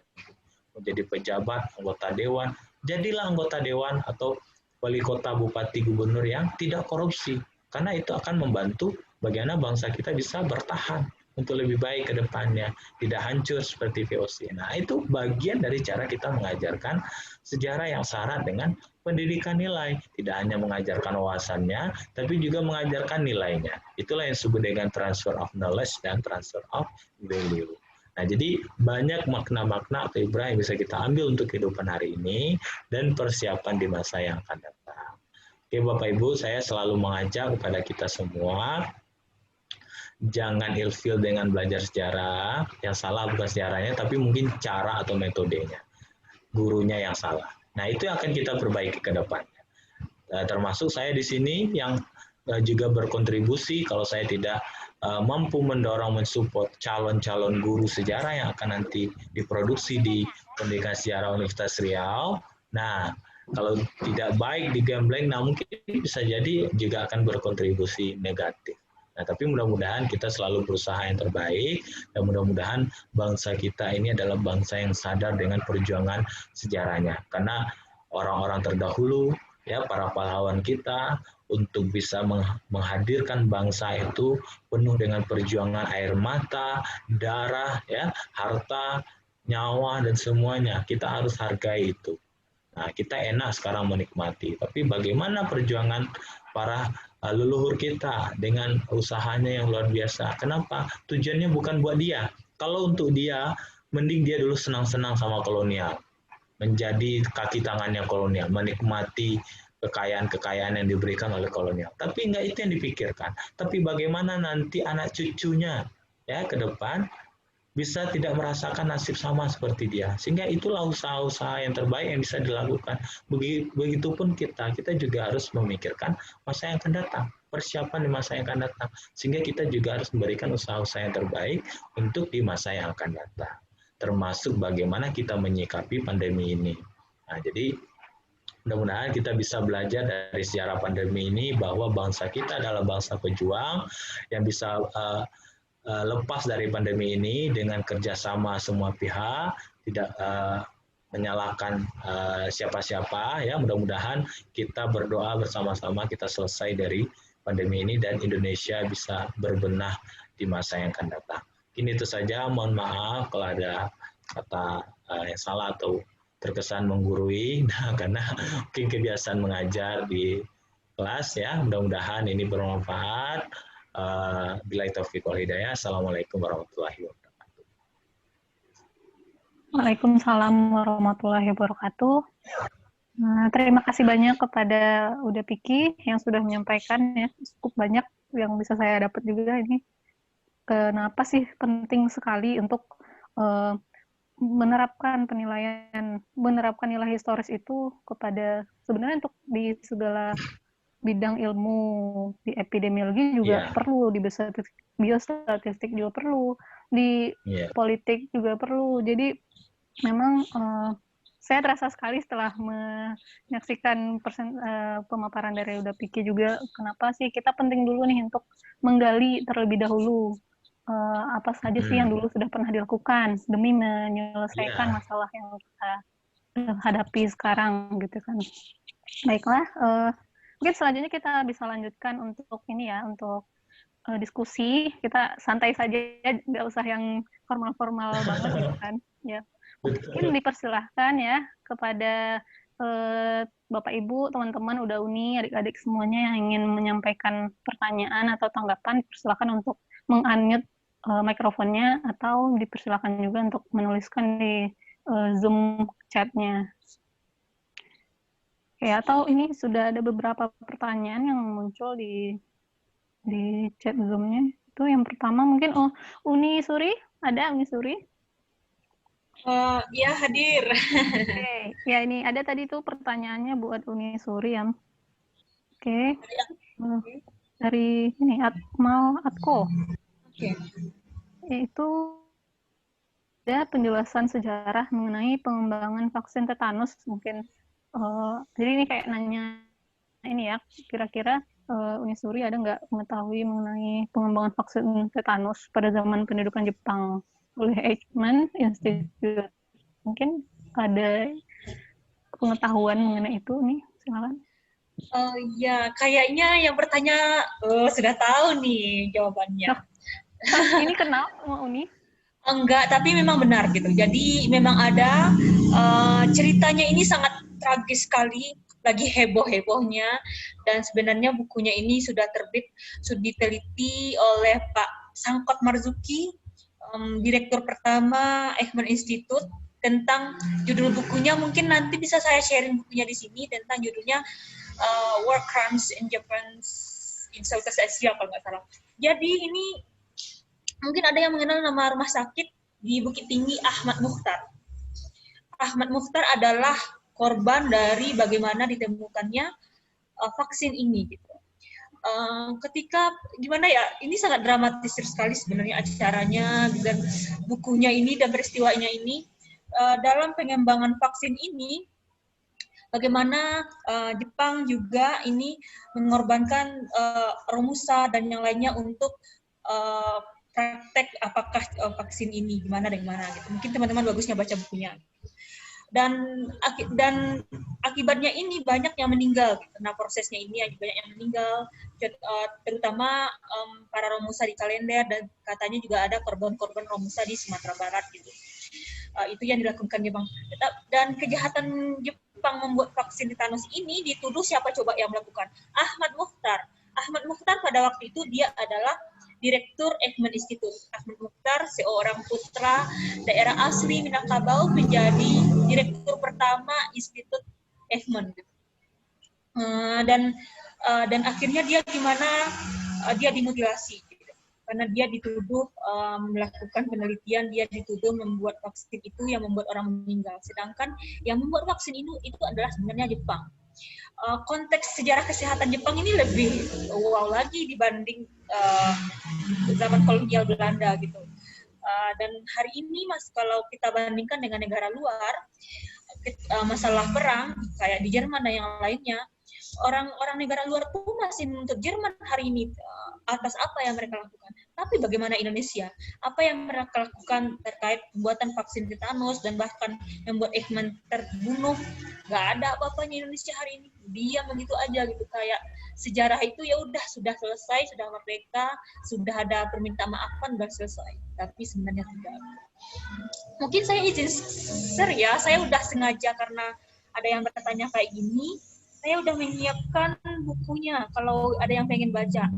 Menjadi pejabat, anggota dewan, jadilah anggota dewan atau wali kota, bupati, gubernur yang tidak korupsi. Karena itu akan membantu bagaimana bangsa kita bisa bertahan untuk lebih baik ke depannya, tidak hancur seperti VOC. Nah, itu bagian dari cara kita mengajarkan sejarah yang syarat dengan pendidikan nilai. Tidak hanya mengajarkan wawasannya, tapi juga mengajarkan nilainya. Itulah yang disebut dengan transfer of knowledge dan transfer of value. Nah, jadi banyak makna-makna atau ibrah yang bisa kita ambil untuk kehidupan hari ini dan persiapan di masa yang akan datang. Oke, Bapak Ibu, saya selalu mengajak kepada kita semua, jangan ilfil dengan belajar sejarah. Yang salah bukan sejarahnya, tapi mungkin cara atau metodenya. Gurunya yang salah. Nah, itu yang akan kita perbaiki ke depannya. Termasuk saya di sini yang juga berkontribusi kalau saya tidak mampu mendorong, mensupport calon-calon guru sejarah yang akan nanti diproduksi di Pendidikan Sejarah Universitas Riau. Nah, kalau tidak baik digembleng, nah mungkin bisa jadi juga akan berkontribusi negatif. Nah, tapi mudah-mudahan kita selalu berusaha yang terbaik dan mudah-mudahan bangsa kita ini adalah bangsa yang sadar dengan perjuangan sejarahnya. Karena orang-orang terdahulu, ya para pahlawan kita untuk bisa menghadirkan bangsa itu penuh dengan perjuangan air mata, darah, ya, harta, nyawa dan semuanya. Kita harus hargai itu. Nah, kita enak sekarang menikmati, tapi bagaimana perjuangan para leluhur kita dengan usahanya yang luar biasa. Kenapa? Tujuannya bukan buat dia. Kalau untuk dia, mending dia dulu senang-senang sama kolonial. Menjadi kaki tangannya kolonial, menikmati kekayaan-kekayaan yang diberikan oleh kolonial. Tapi enggak itu yang dipikirkan. Tapi bagaimana nanti anak cucunya ya ke depan bisa tidak merasakan nasib sama seperti dia. Sehingga itulah usaha-usaha yang terbaik yang bisa dilakukan. Begitupun kita juga harus memikirkan masa yang akan datang, persiapan di masa yang akan datang. Sehingga kita juga harus memberikan usaha-usaha yang terbaik untuk di masa yang akan datang. Termasuk bagaimana kita menyikapi pandemi ini. Nah, jadi mudah-mudahan kita bisa belajar dari sejarah pandemi ini bahwa bangsa kita adalah bangsa pejuang yang bisa lepas dari pandemi ini dengan kerjasama semua pihak, tidak menyalahkan siapa-siapa. Ya, mudah-mudahan kita berdoa bersama-sama kita selesai dari pandemi ini dan Indonesia bisa berbenah di masa yang akan datang. Ini itu saja. Mohon maaf kalau ada kata yang salah atau terkesan menggurui, karena mungkin kebiasaan mengajar di kelas ya. Mudah-mudahan ini bermanfaat. Billahi taufiq wal hidayah. Assalamualaikum warahmatullahi wabarakatuh. Waalaikumsalam warahmatullahi wabarakatuh. Terima kasih banyak kepada Uda Piki yang sudah menyampaikan ya, cukup banyak yang bisa saya dapat juga ini. Kenapa sih penting sekali untuk menerapkan nilai historis itu kepada sebenarnya untuk di segala bidang ilmu, di epidemiologi juga perlu, di biostatistik juga perlu, di politik juga perlu. Jadi memang saya terasa sekali setelah menyaksikan pemaparan dari Uda Piki juga, kenapa sih kita penting dulu nih untuk menggali terlebih dahulu apa saja sih yang dulu sudah pernah dilakukan demi menyelesaikan masalah yang kita hadapi sekarang gitu kan. Baiklah, mungkin selanjutnya kita bisa lanjutkan untuk ini ya, untuk diskusi. Kita santai saja, nggak usah yang formal-formal banget gitu kan. Ya, mungkin dipersilahkan ya kepada Bapak Ibu, teman-teman udah Uni, adik-adik semuanya yang ingin menyampaikan pertanyaan atau tanggapan, silakan untuk meng-unmute mikrofonnya atau dipersilakan juga untuk menuliskan di Zoom chat-nya. Oke, atau ini sudah ada beberapa pertanyaan yang muncul di chat Zoom-nya. Itu yang pertama mungkin, Uni Suri, ada Uni Suri? Ya, hadir. Oke, ya ini ada tadi tuh pertanyaannya buat Uni Suri ya. Oke, dari ini Akmal Atko. Oke. Itu ada penjelasan sejarah mengenai pengembangan vaksin tetanus mungkin. Jadi ini kayak nanya ini ya, kira-kira Uni Suri ada nggak mengetahui mengenai pengembangan vaksin tetanus pada zaman pendudukan Jepang oleh Eichmann Institute? Mungkin ada pengetahuan mengenai itu nih, silakan. Ya, kayaknya yang bertanya sudah tahu nih jawabannya. Ini kenal sama Uni? Enggak, tapi memang benar gitu. Jadi memang ada ceritanya ini sangat tragis sekali, lagi heboh-hebohnya, dan sebenarnya bukunya ini sudah terbit, sudah diteliti oleh Pak Sangkot Marzuki, direktur pertama Eichmann Institute, tentang judul bukunya, mungkin nanti bisa saya sharing bukunya di sini, tentang judulnya War Crimes in Japan in Southeast Asia kalau nggak salah. Jadi ini mungkin ada yang mengenal nama rumah sakit di Bukit Tinggi Ahmad Mukhtar. Ahmad Mukhtar adalah korban dari bagaimana ditemukannya vaksin ini. Gitu. Ketika gimana ya, ini sangat dramatis sekali sebenarnya acaranya dan bukunya ini dan peristiwanya ini. Dalam pengembangan vaksin ini, bagaimana Jepang juga ini mengorbankan Romusa dan yang lainnya untuk praktek apakah vaksin ini gimana dan gimana gitu. Mungkin teman-teman bagusnya baca bukunya. Dan akibatnya ini banyak yang meninggal karena prosesnya ini banyak yang meninggal, terutama para Romusa di Kalender, dan katanya juga ada korban-korban Romusa di Sumatera Barat gitu. Itu yang dilakukan Jepang. Dan kejahatan Jepang membuat vaksin tetanus ini dituduh siapa coba yang melakukan? Ahmad Mukhtar. Ahmad Mukhtar pada waktu itu dia adalah Direktur Eichmann Institute. Ahmad Mukhtar, seorang putra daerah asli Minangkabau, menjadi direktur pertama Institut Eichmann. Dan akhirnya dia dia dimutilasi. Karena dia dituduh melakukan penelitian, dia dituduh membuat vaksin itu yang membuat orang meninggal. Sedangkan yang membuat vaksin itu adalah sebenarnya Jepang. Konteks sejarah kesehatan Jepang ini lebih wow lagi dibanding zaman kolonial Belanda gitu. Dan hari ini kalau kita bandingkan dengan negara luar, masalah perang kayak di Jerman dan yang lainnya, orang-orang negara luar pun masih menuntut Jerman hari ini atas apa yang mereka lakukan. Tapi bagaimana Indonesia? Apa yang mereka lakukan terkait pembuatan vaksin tetanus dan bahkan membuat Eichmann terbunuh? Gak ada apa-apanya Indonesia hari ini. Diam begitu aja gitu, kayak sejarah itu ya udah sudah selesai, sudah merdeka, sudah ada permintaan maafan, sudah selesai. Tapi sebenarnya tidak. Mungkin saya izin share ya, saya udah sengaja karena ada yang bertanya kayak gini, saya udah menyiapkan bukunya kalau ada yang pengen baca.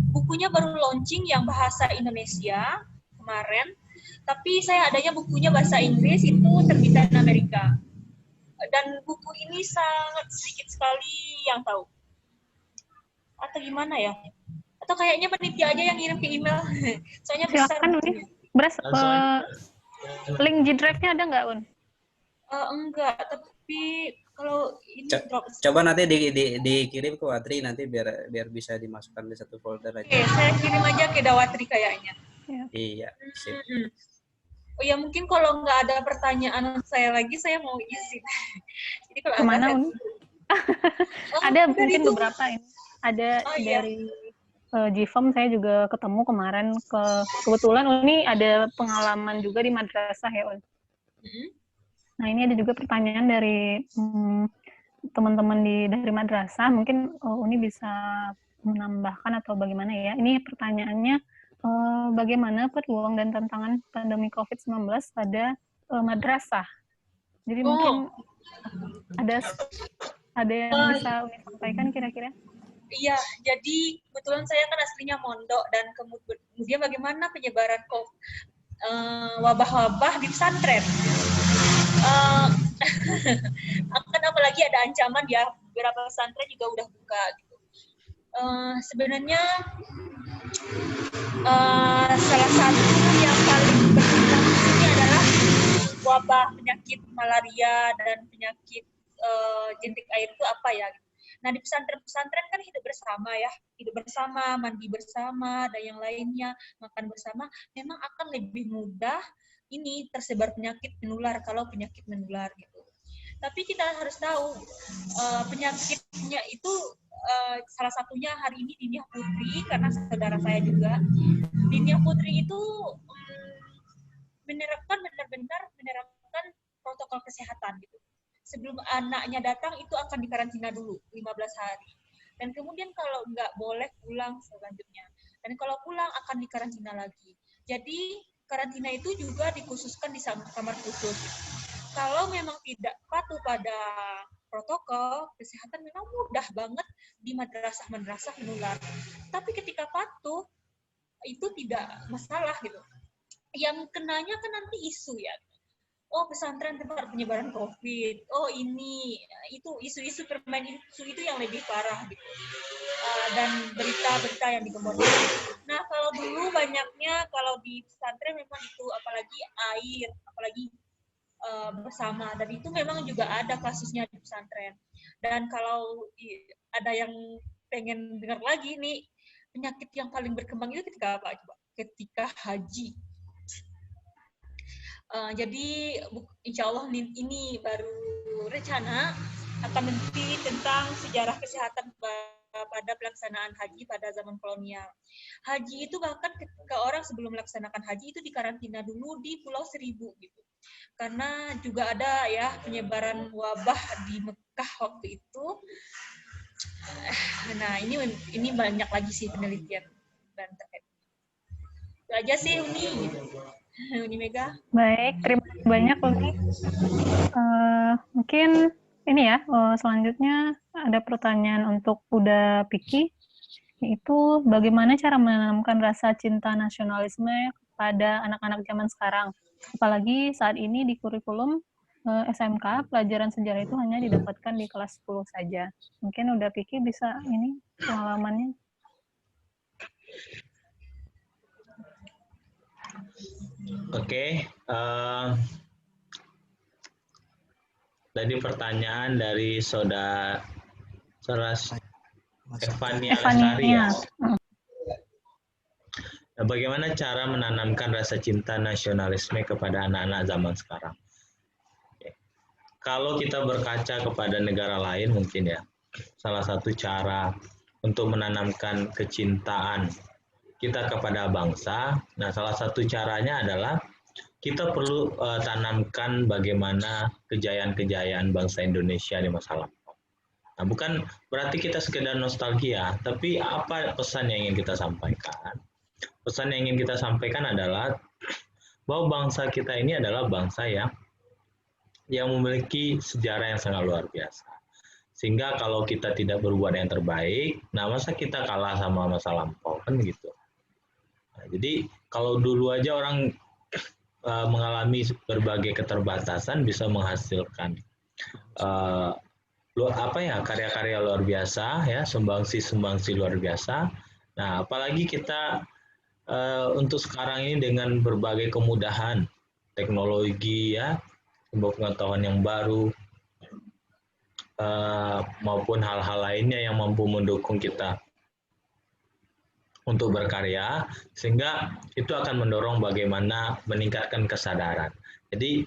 Bukunya baru launching yang bahasa Indonesia kemarin, tapi saya adanya bukunya bahasa Inggris, itu terbitan Amerika. Dan buku ini sangat sedikit sekali yang tahu. Atau gimana ya? Atau kayaknya panitia aja yang ngirim ke email. Soalnya besar. Silakan Uni. Link G Drive-nya ada nggak, Un? Enggak, tapi kalau ini coba nanti dikirim ke Watri nanti biar bisa dimasukkan di satu folder aja. Oke, saya kirim aja ke Dawatri kayaknya. Ya. Iya, sip. Oh ya, mungkin kalau nggak ada pertanyaan saya lagi, saya mau izin. Jadi kalau kemana, Un? Ada mungkin itu. beberapa ini. Ada dari GFM saya juga ketemu kemarin. Kebetulan Uni ada pengalaman juga di madrasah ya, Un. Nah, ini ada juga pertanyaan dari teman-teman dari madrasah. Mungkin Uni bisa menambahkan atau bagaimana ya. Ini pertanyaannya, bagaimana peluang dan tantangan pandemi COVID-19 pada madrasah? Jadi mungkin Ada yang bisa Umi sampaikan kira-kira? Iya, jadi kebetulan saya kan aslinya Mondok, dan kemudian bagaimana penyebaran wabah-wabah di pesantren. Akan apalagi ada ancaman ya, beberapa pesantren juga udah buka gitu. Sebenarnya salah satu yang paling berkembang di sini adalah wabah penyakit malaria dan penyakit jentik air itu apa ya? Nah, di pesantren-pesantren kan hidup bersama, mandi bersama, dan yang lainnya, makan bersama, memang akan lebih mudah ini tersebar penyakit menular kalau penyakit menular gitu. Tapi kita harus tahu penyakitnya itu salah satunya hari ini Dinia Putri, karena saudara saya juga. Dinia Putri itu benar-benar menerapkan protokol kesehatan gitu. Sebelum anaknya datang itu akan dikarantina dulu 15 hari. Dan kemudian kalau nggak boleh pulang selanjutnya. Dan kalau pulang akan dikarantina lagi. Jadi karantina itu juga dikhususkan di kamar khusus. Kalau memang tidak patuh pada protokol kesehatan, memang mudah banget di madrasah-madrasah menular. Tapi ketika patuh, itu tidak masalah gitu. Yang kenanya kan nanti isu ya. Oh, pesantren tempat penyebaran COVID. Oh, itu isu-isu permain isu itu yang lebih parah gitu. Dan berita-berita yang digemborkan. Nah, kalau dulu banyaknya kalau di pesantren memang itu apalagi air, apalagi bersama, dan itu memang juga ada kasusnya di pesantren. Dan kalau ada yang pengen dengar lagi nih, penyakit yang paling berkembang itu ketika apa coba? Ketika haji. Jadi insya Allah ini baru rencana akan meneliti tentang sejarah kesehatan pada pelaksanaan haji pada zaman kolonial. Haji itu bahkan ketika orang sebelum melaksanakan haji itu dikarantina dulu di Pulau Seribu gitu. Karena juga ada ya penyebaran wabah di Mekah waktu itu. Nah, ini banyak lagi sih penelitian dan terkait. Itu aja sih Uni gitu. Uni Mega. Baik, terima kasih banyak Uni. Mungkin ini ya, selanjutnya ada pertanyaan untuk Uda Piki, yaitu bagaimana cara menanamkan rasa cinta nasionalisme pada anak-anak zaman sekarang. Apalagi saat ini di kurikulum SMK, pelajaran sejarah itu hanya didapatkan di kelas 10 saja. Mungkin Uda Piki bisa ini pengalamannya. Oke, tadi pertanyaan dari saudara Evania Lestari ya. Nah, bagaimana cara menanamkan rasa cinta nasionalisme kepada anak-anak zaman sekarang? Oke. Kalau kita berkaca kepada negara lain mungkin ya, salah satu cara untuk menanamkan kecintaan kita kepada bangsa, nah salah satu caranya adalah kita perlu tanamkan bagaimana kejayaan-kejayaan bangsa Indonesia di masa lampau. Nah, bukan berarti kita sekedar nostalgia, tapi apa pesan yang ingin kita sampaikan? Pesan yang ingin kita sampaikan adalah bahwa bangsa kita ini adalah bangsa yang memiliki sejarah yang sangat luar biasa. Sehingga kalau kita tidak berbuat yang terbaik, nah masa kita kalah sama masa lampau, kan gitu. Nah, jadi kalau dulu aja orang mengalami berbagai keterbatasan bisa menghasilkan karya-karya luar biasa ya, sumbangsi luar biasa. Nah, apalagi kita untuk sekarang ini dengan berbagai kemudahan teknologi ya, sebuah pengetahuan yang baru maupun hal-hal lainnya yang mampu mendukung kita untuk berkarya, sehingga itu akan mendorong bagaimana meningkatkan kesadaran. Jadi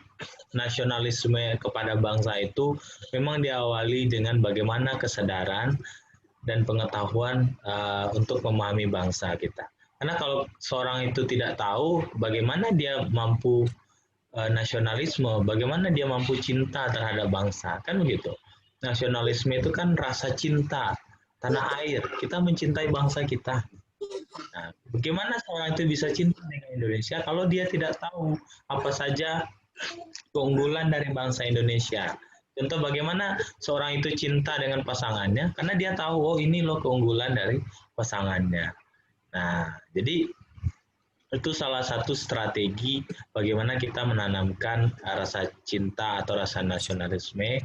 nasionalisme kepada bangsa itu memang diawali dengan bagaimana kesadaran dan pengetahuan untuk memahami bangsa kita. Karena kalau seorang itu tidak tahu bagaimana dia mampu nasionalisme, bagaimana dia mampu cinta terhadap bangsa, kan begitu. Nasionalisme itu kan rasa cinta tanah air, kita mencintai bangsa kita. Nah, bagaimana seorang itu bisa cinta dengan Indonesia kalau dia tidak tahu apa saja keunggulan dari bangsa Indonesia? Contoh bagaimana seorang itu cinta dengan pasangannya karena dia tahu oh ini loh keunggulan dari pasangannya. Nah, jadi itu salah satu strategi bagaimana kita menanamkan rasa cinta atau rasa nasionalisme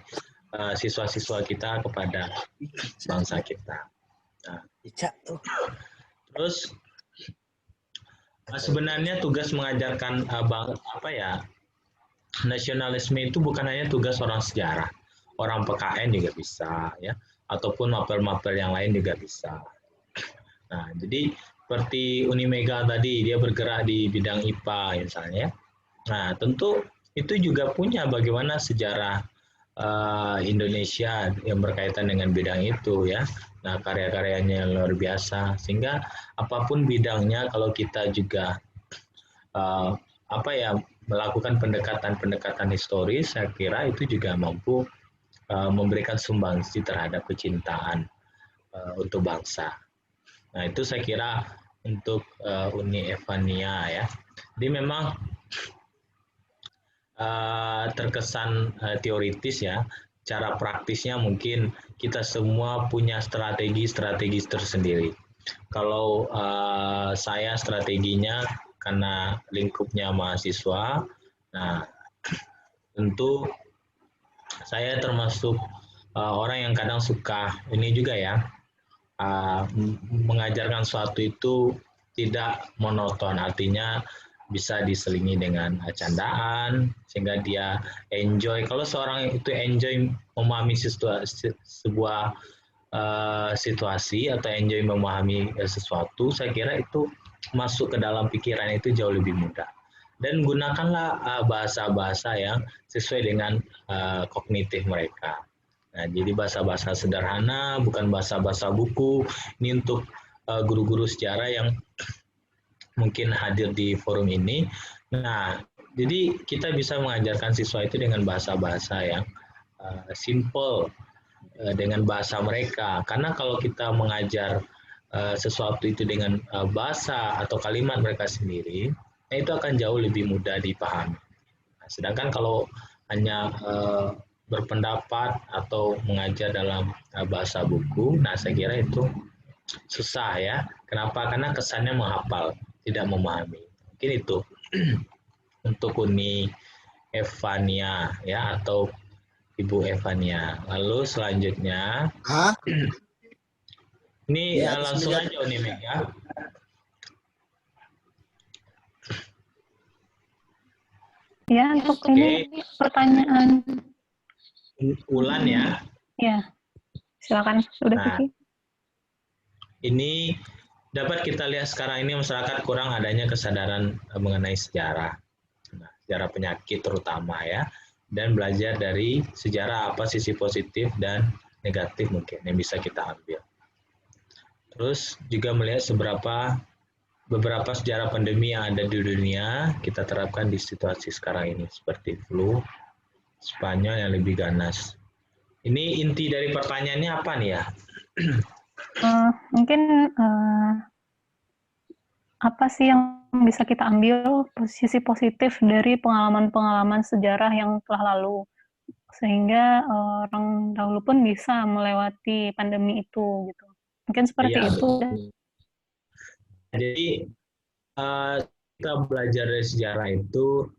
siswa-siswa kita kepada bangsa kita. Nah, terus sebenarnya tugas mengajarkan nasionalisme itu bukan hanya tugas orang sejarah, orang PKN juga bisa, ya, ataupun mapel-mapel yang lain juga bisa. Nah, jadi seperti Unimega tadi, dia bergerak di bidang IPA misalnya. Nah, tentu itu juga punya bagaimana sejarah Indonesia yang berkaitan dengan bidang itu, ya. Nah, karya-karyanya luar biasa, sehingga apapun bidangnya, kalau kita juga melakukan pendekatan-pendekatan historis, saya kira itu juga mampu memberikan sumbangsi terhadap kecintaan untuk bangsa. Nah, itu saya kira untuk Uni Evania, ya. Jadi memang terkesan teoritis, ya. Cara praktisnya mungkin kita semua punya strategi tersendiri. Kalau saya strateginya karena lingkupnya mahasiswa, nah tentu saya termasuk orang yang kadang suka ini juga, ya, mengajarkan sesuatu itu tidak monoton, artinya bisa diselingi dengan candaan sehingga dia enjoy. Kalau seorang itu enjoy memahami sebuah situasi atau enjoy memahami sesuatu, saya kira itu masuk ke dalam pikiran itu jauh lebih mudah. Dan gunakanlah bahasa-bahasa yang sesuai dengan kognitif mereka. Nah, jadi bahasa-bahasa sederhana, bukan bahasa-bahasa buku. Ini untuk guru-guru sejarah yang mungkin hadir di forum ini. Nah, jadi kita bisa mengajarkan siswa itu dengan bahasa-bahasa yang simple, dengan bahasa mereka. Karena kalau kita mengajar sesuatu itu dengan bahasa atau kalimat mereka sendiri, nah itu akan jauh lebih mudah dipahami. Nah, sedangkan kalau hanya berpendapat atau mengajar dalam bahasa buku, nah saya kira itu susah, ya. Kenapa? Karena kesannya menghafal, tidak memahami. Mungkin itu untuk Uni Evania, ya, atau Ibu Evania. Lalu selanjutnya, ini ya, langsung aja Uni Mega. Ya, untuk ini pertanyaan Ulan, ya. Ya, silakan. Sudah. Nah, ini dapat kita lihat sekarang ini masyarakat kurang adanya kesadaran mengenai sejarah, sejarah penyakit terutama, ya, dan belajar dari sejarah apa sisi positif dan negatif mungkin yang bisa kita ambil. Terus juga melihat beberapa sejarah pandemi yang ada di dunia kita terapkan di situasi sekarang ini, seperti flu Spanyol yang lebih ganas. Ini inti dari pertanyaannya apa nih, ya? Mungkin apa sih yang bisa kita ambil posisi positif dari pengalaman-pengalaman sejarah yang telah lalu, sehingga orang dahulu pun bisa melewati pandemi itu, gitu. Mungkin seperti itu. Jadi kita belajar dari sejarah itu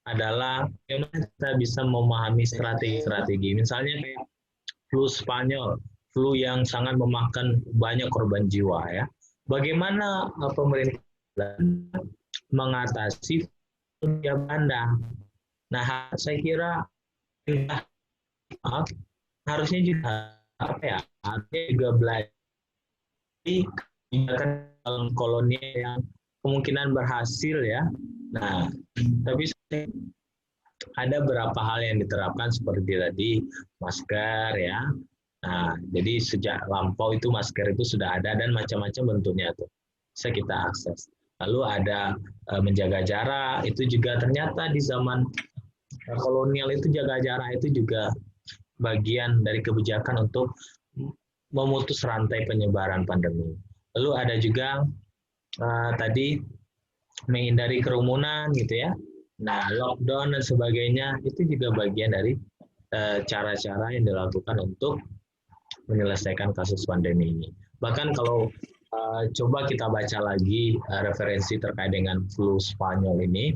adalah bagaimana kita bisa memahami strategi-strategi. Misalnya kayak flu Spanyol, flu yang sangat memakan banyak korban jiwa, ya. Bagaimana pemerintah mengatasi flu Belanda? Nah, saya kira harusnya juga harusnya juga belajar kebijakan kolonial yang kemungkinan berhasil, ya. Nah, tapi ada beberapa hal yang diterapkan seperti tadi masker, ya. Nah, jadi sejak lampau itu masker itu sudah ada dan macam-macam bentuknya tuh bisa kita akses. Lalu ada menjaga jarak, itu juga ternyata di zaman kolonial itu jaga jarak itu juga bagian dari kebijakan untuk memutus rantai penyebaran pandemi. Lalu ada juga tadi menghindari kerumunan, gitu, ya. Nah, lockdown dan sebagainya itu juga bagian dari cara-cara yang dilakukan untuk menyelesaikan kasus pandemi ini. Bahkan kalau coba kita baca lagi referensi terkait dengan flu Spanyol ini,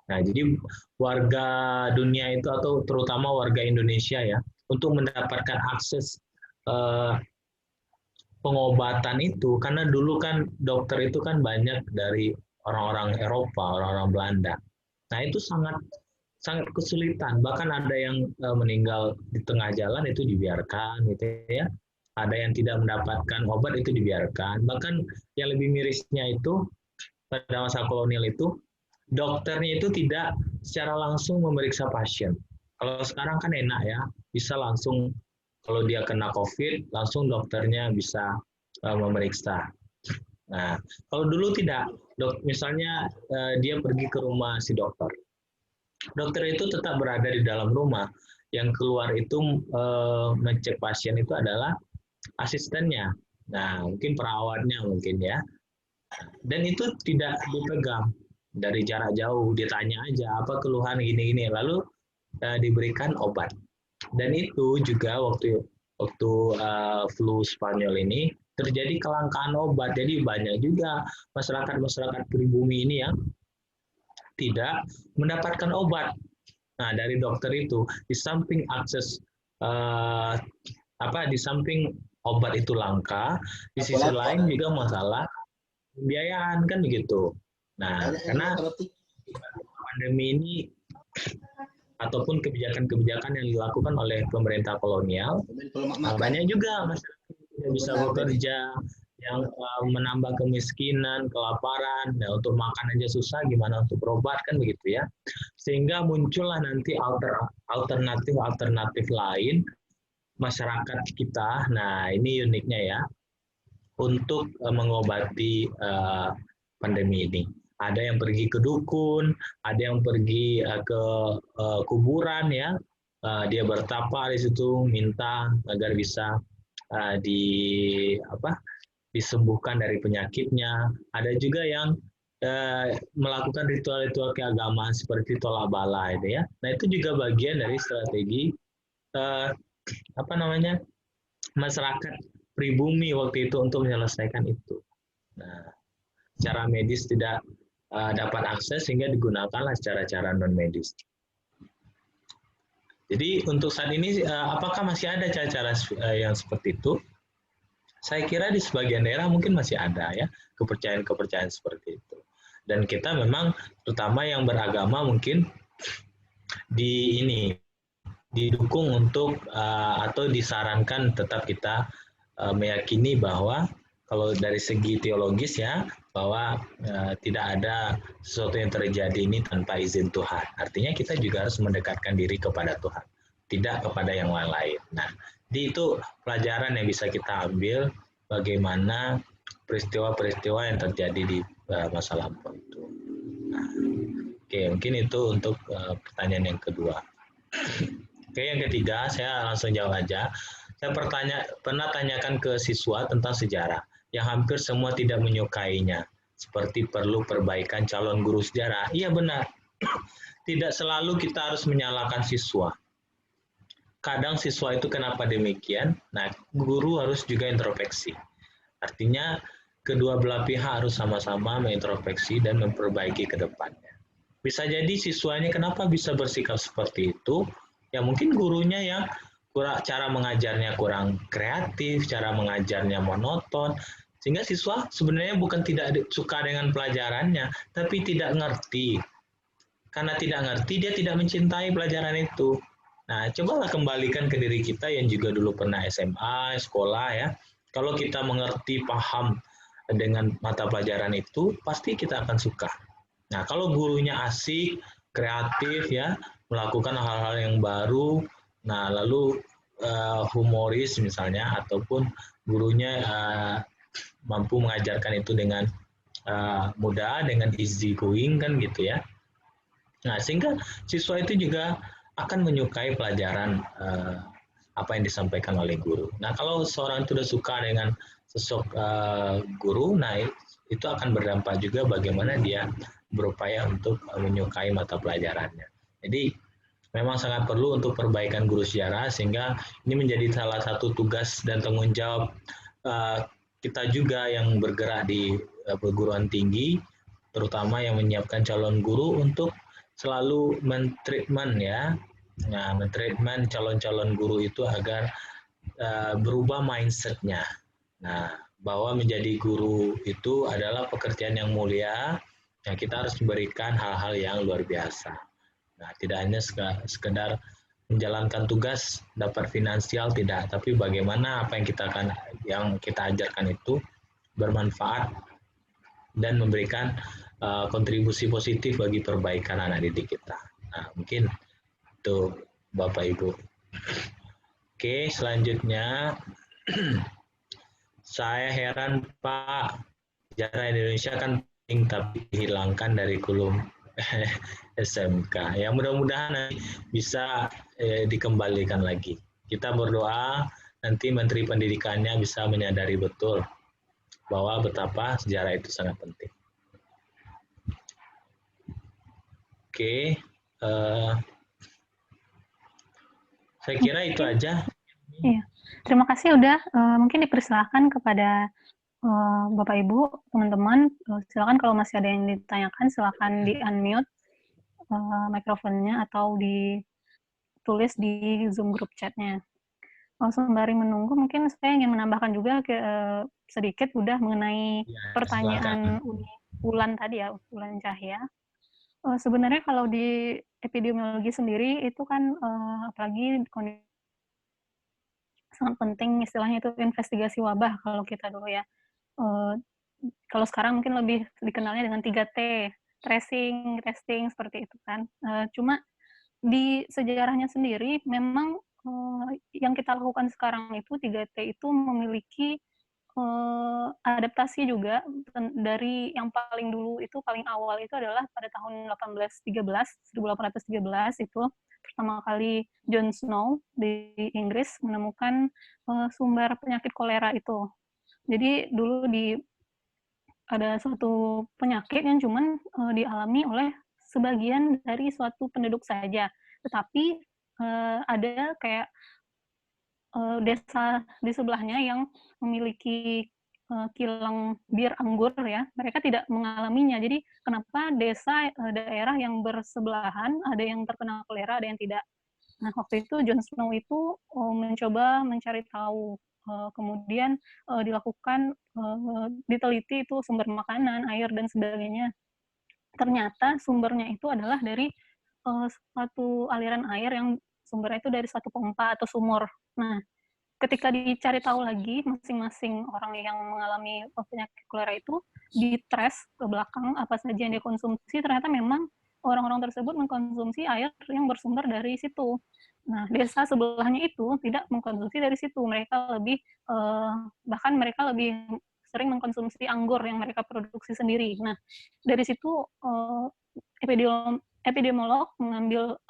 nah jadi warga dunia itu atau terutama warga Indonesia ya, untuk mendapatkan akses pengobatan itu, karena dulu kan dokter itu kan banyak dari orang-orang Eropa, orang-orang Belanda. Nah itu sangat kesulitan, bahkan ada yang meninggal di tengah jalan itu dibiarkan gitu ya. Ada yang tidak mendapatkan obat itu dibiarkan. Bahkan yang lebih mirisnya itu pada masa kolonial itu dokternya itu tidak secara langsung memeriksa pasien. Kalau sekarang kan enak ya, bisa langsung kalau dia kena COVID langsung dokternya bisa memeriksa. Nah, kalau dulu tidak, misalnya dia pergi ke rumah si dokter. Dokter itu tetap berada di dalam rumah. Yang keluar itu mengecek pasien itu adalah asistennya. Nah, mungkin perawatnya mungkin ya. Dan itu tidak dipegang dari jarak jauh. Dia tanya aja apa keluhan gini-gini, lalu diberikan obat. Dan itu juga waktu flu Spanyol ini terjadi kelangkaan obat. Jadi banyak juga masyarakat pribumi ini yang tidak mendapatkan obat. Nah, dari dokter itu, di samping akses di samping obat itu langka, di sisi lain juga masalah pembiayaan kan begitu. Nah, karena pandemi ini ataupun kebijakan-kebijakan yang dilakukan oleh pemerintah kolonial, banyak juga masyarakat yang tidak bisa bekerja, yang menambah kemiskinan, kelaparan, nah untuk makan aja susah, gimana untuk berobat kan begitu ya. Sehingga muncullah nanti alternatif lain masyarakat kita. Nah ini uniknya ya, untuk mengobati pandemi ini. Ada yang pergi ke dukun, ada yang pergi ke kuburan ya, dia bertapa di situ minta agar bisa disembuhkan dari penyakitnya. Ada juga yang melakukan ritual-ritual keagamaan seperti tolak bala itu ya. Nah itu juga bagian dari strategi masyarakat pribumi waktu itu untuk menyelesaikan itu. Nah, secara medis tidak dapat akses sehingga digunakanlah cara-cara non medis. Jadi untuk saat ini apakah masih ada cara-cara yang seperti itu? Saya kira di sebagian daerah mungkin masih ada ya kepercayaan-kepercayaan seperti itu. Dan kita memang terutama yang beragama mungkin didukung untuk atau disarankan tetap kita meyakini bahwa kalau dari segi teologis ya bahwa tidak ada sesuatu yang terjadi ini tanpa izin Tuhan. Artinya kita juga harus mendekatkan diri kepada Tuhan, tidak kepada yang lain. Nah, itu pelajaran yang bisa kita ambil bagaimana peristiwa-peristiwa yang terjadi di masa lampau itu. Nah, oke, mungkin itu untuk pertanyaan yang kedua. Oke, yang ketiga saya langsung jawab aja. Saya pernah tanyakan ke siswa tentang sejarah yang hampir semua tidak menyukainya, seperti perlu perbaikan calon guru sejarah. Iya benar, tidak selalu kita harus menyalahkan siswa. Kadang siswa itu kenapa demikian, nah guru harus juga introspeksi. Artinya kedua belah pihak harus sama-sama mengintrospeksi dan memperbaiki ke depannya. Bisa jadi siswanya kenapa bisa bersikap seperti itu, ya mungkin gurunya yang cara mengajarnya kurang kreatif, cara mengajarnya monoton, sehingga siswa sebenarnya bukan tidak suka dengan pelajarannya, tapi tidak ngerti. Karena tidak ngerti, dia tidak mencintai pelajaran itu. Nah, cobalah kembalikan ke diri kita yang juga dulu pernah SMA, sekolah ya. Kalau kita mengerti, paham dengan mata pelajaran itu, pasti kita akan suka. Nah, kalau gurunya asik, kreatif ya, melakukan hal-hal yang baru, nah lalu humoris misalnya, ataupun gurunya mampu mengajarkan itu dengan mudah, dengan easy going kan gitu ya. Nah, sehingga siswa itu juga akan menyukai pelajaran apa yang disampaikan oleh guru. Nah, kalau seorang itu sudah suka dengan sosok guru, nah itu akan berdampak juga bagaimana dia berupaya untuk menyukai mata pelajarannya. Jadi memang sangat perlu untuk perbaikan guru sejarah, sehingga ini menjadi salah satu tugas dan tanggung jawab kita juga yang bergerak di perguruan tinggi, terutama yang menyiapkan calon guru untuk selalu mentreatment ya, mentreatment calon-calon guru itu agar berubah mindset-nya. Nah, bahwa menjadi guru itu adalah pekerjaan yang mulia, yang kita harus memberikan hal-hal yang luar biasa. Nah, tidak hanya sekedar menjalankan tugas dapat finansial, tidak, tapi bagaimana apa yang kita ajarkan itu bermanfaat dan memberikan kontribusi positif bagi perbaikan anak didik kita. Nah, mungkin itu Bapak Ibu. Oke, selanjutnya saya heran Pak, sejarah Indonesia kan penting tapi dihilangkan dari kurikulum SMK. Ya mudah-mudahan bisa dikembalikan lagi. Kita berdoa nanti Menteri Pendidikannya bisa menyadari betul bahwa betapa sejarah itu sangat penting. Oke, saya kira itu aja. Iya, terima kasih udah. Mungkin dipersilahkan kepada Bapak Ibu, teman-teman. Silakan kalau masih ada yang ditanyakan, silakan di unmute mikrofonnya atau ditulis di Zoom group chatnya. Sembari menunggu, mungkin saya ingin menambahkan juga sedikit udah mengenai pertanyaan Ulan tadi ya, Ulan Cahya. Sebenarnya kalau di epidemiologi sendiri itu kan apalagi kondisi sangat penting, istilahnya itu investigasi wabah kalau kita dulu ya. Kalau sekarang mungkin lebih dikenalnya dengan 3T, tracing, testing, seperti itu kan. Cuma di sejarahnya sendiri memang yang kita lakukan sekarang itu 3T itu memiliki adaptasi juga dari yang paling dulu itu, paling awal itu adalah pada tahun 1813 itu pertama kali John Snow di Inggris menemukan sumber penyakit kolera itu. Jadi dulu ada suatu penyakit yang cuman dialami oleh sebagian dari suatu penduduk saja, tetapi ada kayak desa di sebelahnya yang memiliki kilang bir anggur ya, mereka tidak mengalaminya. Jadi kenapa desa daerah yang bersebelahan ada yang terkena kolera, ada yang tidak. Nah, waktu itu John Snow itu mencoba mencari tahu, kemudian dilakukan diteliti itu sumber makanan, air dan sebagainya. Ternyata sumbernya itu adalah dari suatu aliran air yang sumbernya itu dari suatu pompa atau sumur. Nah, ketika dicari tahu lagi masing-masing orang yang mengalami penyakit kolera itu ditrace ke belakang apa saja yang dikonsumsi, ternyata memang orang-orang tersebut mengkonsumsi air yang bersumber dari situ. Nah, desa sebelahnya itu tidak mengkonsumsi dari situ, mereka lebih bahkan mereka lebih sering mengkonsumsi anggur yang mereka produksi sendiri. Nah, dari situ epidemiolog mengambil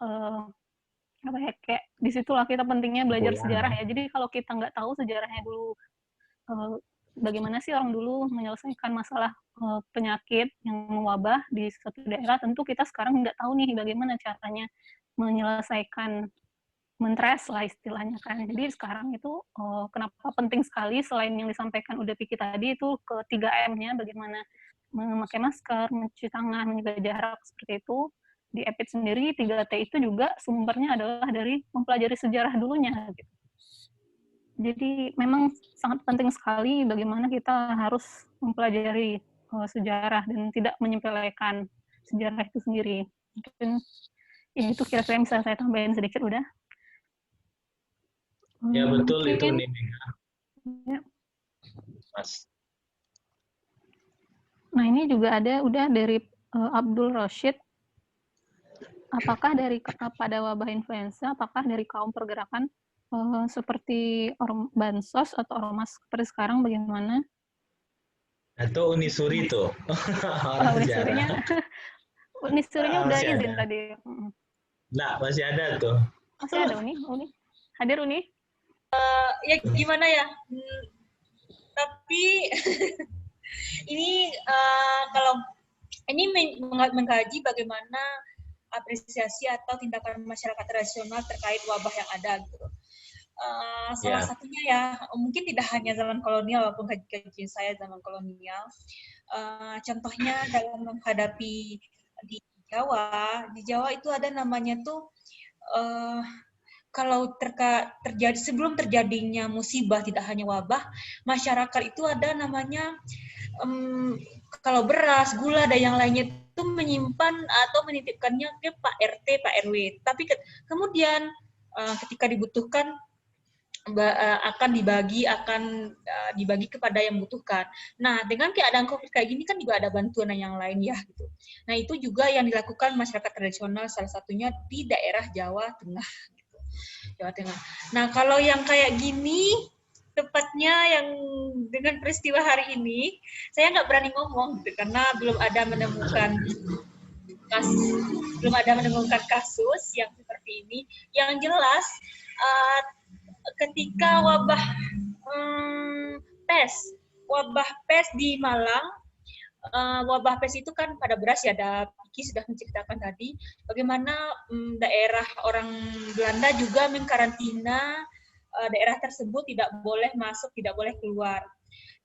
apa ya, kayak disitulah kita pentingnya belajar sejarah ya. Jadi kalau kita nggak tahu sejarahnya dulu, bagaimana sih orang dulu menyelesaikan masalah penyakit yang mewabah di suatu daerah, tentu kita sekarang nggak tahu nih bagaimana caranya menyelesaikan, mentres lah istilahnya kan. Jadi sekarang itu kenapa penting sekali selain yang disampaikan udah Piki tadi itu ke 3M-nya, bagaimana memakai masker, mencuci tangan, menjaga jarak seperti itu. Di EPID sendiri 3T itu juga sumbernya adalah dari mempelajari sejarah dulunya gitu. Jadi memang sangat penting sekali bagaimana kita harus mempelajari sejarah dan tidak menyepelekan sejarah itu sendiri. Mungkin ya itu kira-kira bisa saya tambahin sedikit udah. Ya betul itu nih. Ya. Mas. Nah ini juga ada udah dari Abdul Rashid. Apakah dari pada wabah influenza, apakah dari kaum pergerakan seperti bansos atau ormas seperti sekarang bagaimana? Atau Unisuri tuh. Unisurinya udah izin ada tadi. Nah, masih ada tuh. Masih ada Uni. Hadir Uni? Ya gimana ya? Tapi ini kalau ini mengkaji bagaimana apresiasi atau tindakan masyarakat tradisional terkait wabah yang ada gitu. Salah satunya ya mungkin tidak hanya zaman kolonial walaupun kajian saya zaman kolonial. Contohnya dalam menghadapi di Jawa itu ada namanya tuh kalau terjadi sebelum terjadinya musibah tidak hanya wabah, masyarakat itu ada namanya kalau beras, gula dan yang lainnya itu menyimpan atau menitipkannya ke Pak RT, Pak RW. Tapi kemudian ketika dibutuhkan akan dibagi kepada yang membutuhkan. Nah, dengan keadaan COVID kayak gini kan juga ada bantuan yang lain ya gitu. Nah, itu juga yang dilakukan masyarakat tradisional salah satunya di daerah Jawa Tengah gitu. Jawa Tengah. Nah, kalau yang kayak gini tepatnya yang dengan peristiwa hari ini, saya nggak berani ngomong gitu karena belum ada menemukan kasus yang seperti ini. Yang jelas ketika wabah pes di Malang, wabah pes itu kan pada beras ya, ada Piki sudah menceritakan tadi bagaimana daerah orang Belanda juga mengkarantina daerah tersebut, tidak boleh masuk, tidak boleh keluar.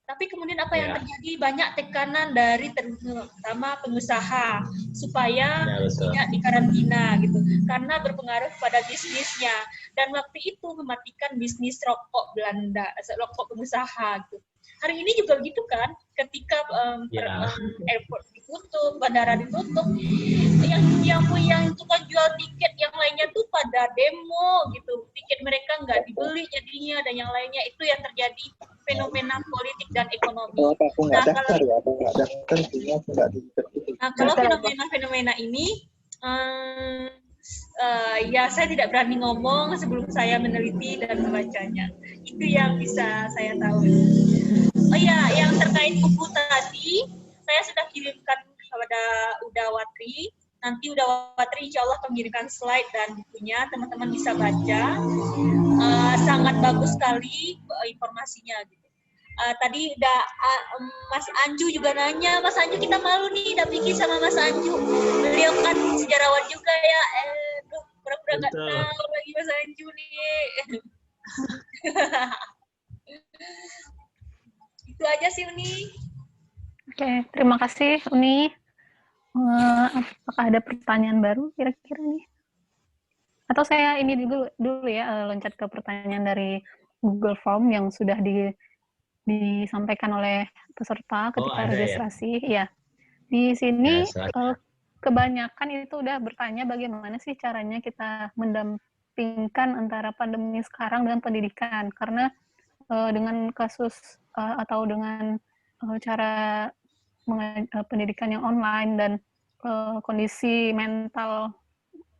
Tapi kemudian apa yang terjadi? Banyak tekanan dari terutama pengusaha supaya tidak dikarantina gitu, karena berpengaruh pada bisnisnya. Dan waktu itu mematikan bisnis rokok Belanda, rokok pengusaha gitu. Hari ini juga begitu kan, ketika airport ditutup, bandara ditutup, yang tukang jual tiket yang lainnya tuh pada demo gitu, tiket mereka nggak dibeli jadinya dan yang lainnya, itu yang terjadi fenomena politik dan ekonomi. Kalau fenomena ini ya saya tidak berani ngomong sebelum saya meneliti dan membacanya. Itu yang bisa saya tahu. Oh ya, yang terkait buku tadi saya sudah kirimkan kepada Udawatri. Nanti Udawatri insya Allah akan mengirimkan slide dan bukunya, teman-teman bisa baca. Sangat bagus sekali informasinya gitu. Tadi udah Mas Anju juga nanya, Mas Anju kita malu nih udah bikin sama Mas Anju. Beliau kan sejarawan juga ya. Pura-pura nggak tahu lagi Mas Anju nih. Itu aja sih Uni. Oke, terima kasih Uni. Apakah ada pertanyaan baru kira-kira nih? Atau saya ini dulu ya, loncat ke pertanyaan dari Google Form yang sudah disampaikan oleh peserta ketika registrasi. Ya. Di sini kebanyakan itu udah bertanya bagaimana sih caranya kita mendampingkan antara pandemi sekarang dengan pendidikan, karena dengan kasus atau dengan cara pendidikan yang online dan kondisi mental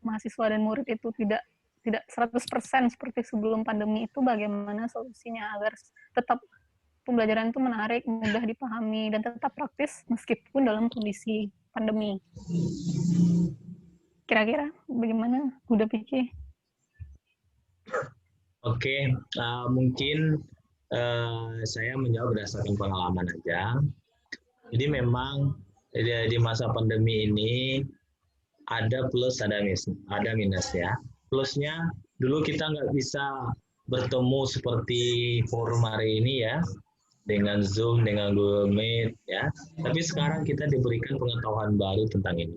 mahasiswa dan murid itu tidak 100% seperti sebelum pandemi, itu bagaimana solusinya agar tetap pembelajaran itu menarik, mudah dipahami, dan tetap praktis meskipun dalam kondisi pandemi. Kira-kira bagaimana? Udah pikir? Oke, mungkin saya menjawab berdasarkan pengalaman aja. Jadi memang di masa pandemi ini ada plus, ada minus ya. Plusnya dulu kita nggak bisa bertemu seperti forum hari ini ya, dengan Zoom, dengan Google Meet ya. Tapi sekarang kita diberikan pengetahuan baru tentang ini.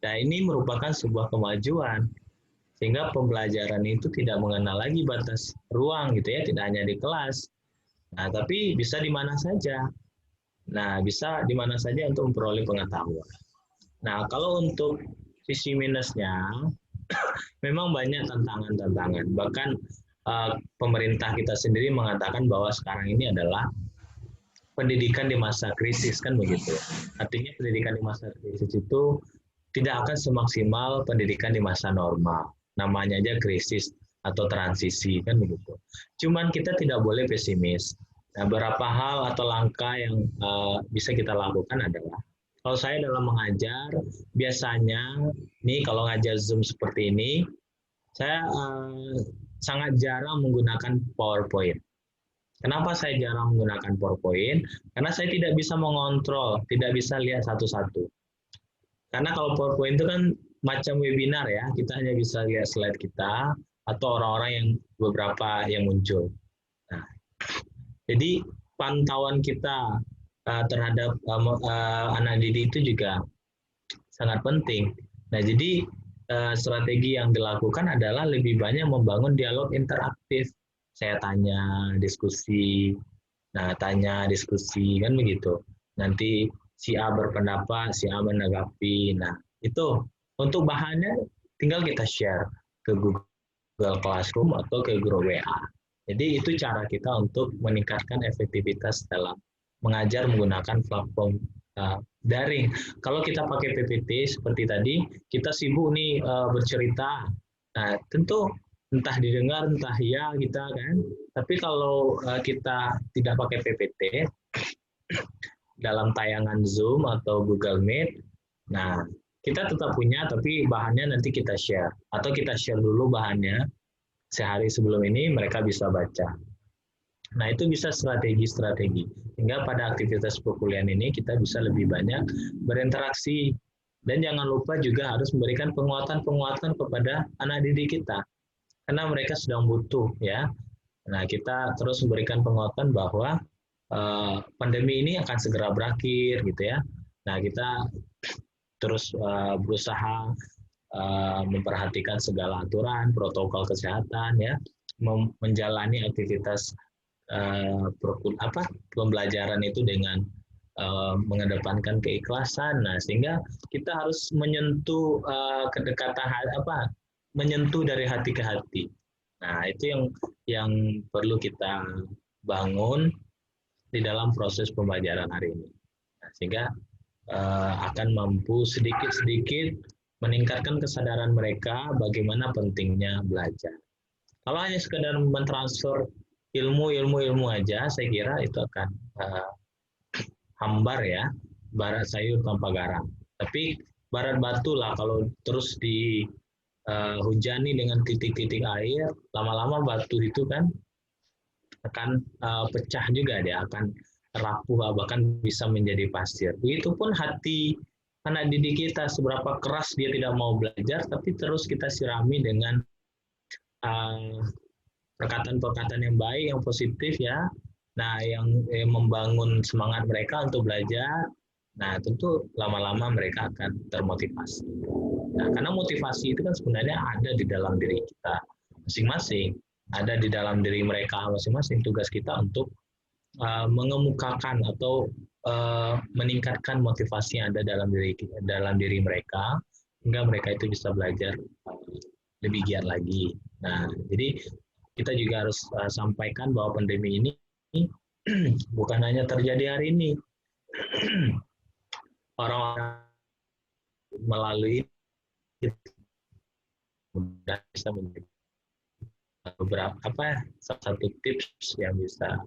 Nah, ini merupakan sebuah kemajuan sehingga pembelajaran itu tidak mengenal lagi batas ruang gitu ya, tidak hanya di kelas. Nah, tapi bisa di mana saja. Nah, bisa di mana saja untuk memperoleh pengetahuan. Nah, kalau untuk sisi minusnya memang banyak tantangan-tantangan. Bahkan pemerintah kita sendiri mengatakan bahwa sekarang ini adalah pendidikan di masa krisis, kan begitu. Artinya pendidikan di masa krisis itu tidak akan semaksimal pendidikan di masa normal. Namanya aja krisis atau transisi, kan begitu. Cuman kita tidak boleh pesimis. Nah, beberapa hal atau langkah yang bisa kita lakukan adalah, kalau saya dalam mengajar, biasanya nih kalau ngajar Zoom seperti ini, saya sangat jarang menggunakan PowerPoint. Kenapa saya jarang menggunakan PowerPoint? Karena saya tidak bisa mengontrol, tidak bisa lihat satu-satu. Karena kalau PowerPoint itu kan macam webinar ya, kita hanya bisa lihat slide kita atau orang-orang yang beberapa yang muncul. Nah, jadi pantauan kita terhadap anak didik itu juga sangat penting. Nah, jadi strategi yang dilakukan adalah lebih banyak membangun dialog interaktif. Saya tanya, diskusi, nah tanya, diskusi, kan begitu. Nanti si A berpendapat, si A menanggapi. Nah, itu untuk bahannya tinggal kita share ke Google Classroom atau ke grup WA. Jadi itu cara kita untuk meningkatkan efektivitas dalam mengajar menggunakan platform daring. Kalau kita pakai PPT seperti tadi, kita sibuk nih bercerita. Nah, tentu entah didengar, entah ya kita kan. Tapi kalau kita tidak pakai PPT dalam tayangan Zoom atau Google Meet, nah kita tetap punya, tapi bahannya nanti kita share. Atau kita share dulu bahannya, sehari sebelum ini mereka bisa baca. Nah, itu bisa strategi-strategi. Hingga pada aktivitas perkuliahan ini kita bisa lebih banyak berinteraksi. Dan jangan lupa juga harus memberikan penguatan-penguatan kepada anak didik kita. Karena mereka sedang butuh, ya. Nah, kita terus memberikan penguatan bahwa pandemi ini akan segera berakhir, gitu ya. Nah, kita terus berusaha memperhatikan segala aturan, protokol kesehatan, ya, menjalani aktivitas pembelajaran itu dengan mengedepankan keikhlasan. Nah, sehingga kita harus menyentuh kedekatan menyentuh dari hati ke hati. Nah, itu yang perlu kita bangun di dalam proses pembelajaran hari ini. Nah, sehingga akan mampu sedikit-sedikit meningkatkan kesadaran mereka bagaimana pentingnya belajar. Kalau hanya sekedar mentransfer ilmu aja, saya kira itu akan hambar ya, barat sayur tanpa garam. Tapi barat batu lah kalau terus dihujani dengan titik-titik air, lama-lama batu itu kan akan pecah juga, dia akan rapuh, bahkan bisa menjadi pasir. Begitupun hati anak didik kita, seberapa keras dia tidak mau belajar, tapi terus kita sirami dengan perkataan-perkataan yang baik, yang positif ya. Nah, yang membangun semangat mereka untuk belajar. Nah, tentu lama-lama mereka akan termotivasi. Nah, karena motivasi itu kan sebenarnya ada di dalam diri kita masing-masing, ada di dalam diri mereka masing-masing. Tugas kita untuk mengemukakan atau meningkatkan motivasi yang ada dalam diri mereka, hingga mereka itu bisa belajar lebih giat lagi. Nah, jadi kita juga harus sampaikan bahwa pandemi ini bukan hanya terjadi hari ini. Orang-orang melalui mudah bisa menjadi beberapa salah satu tips yang bisa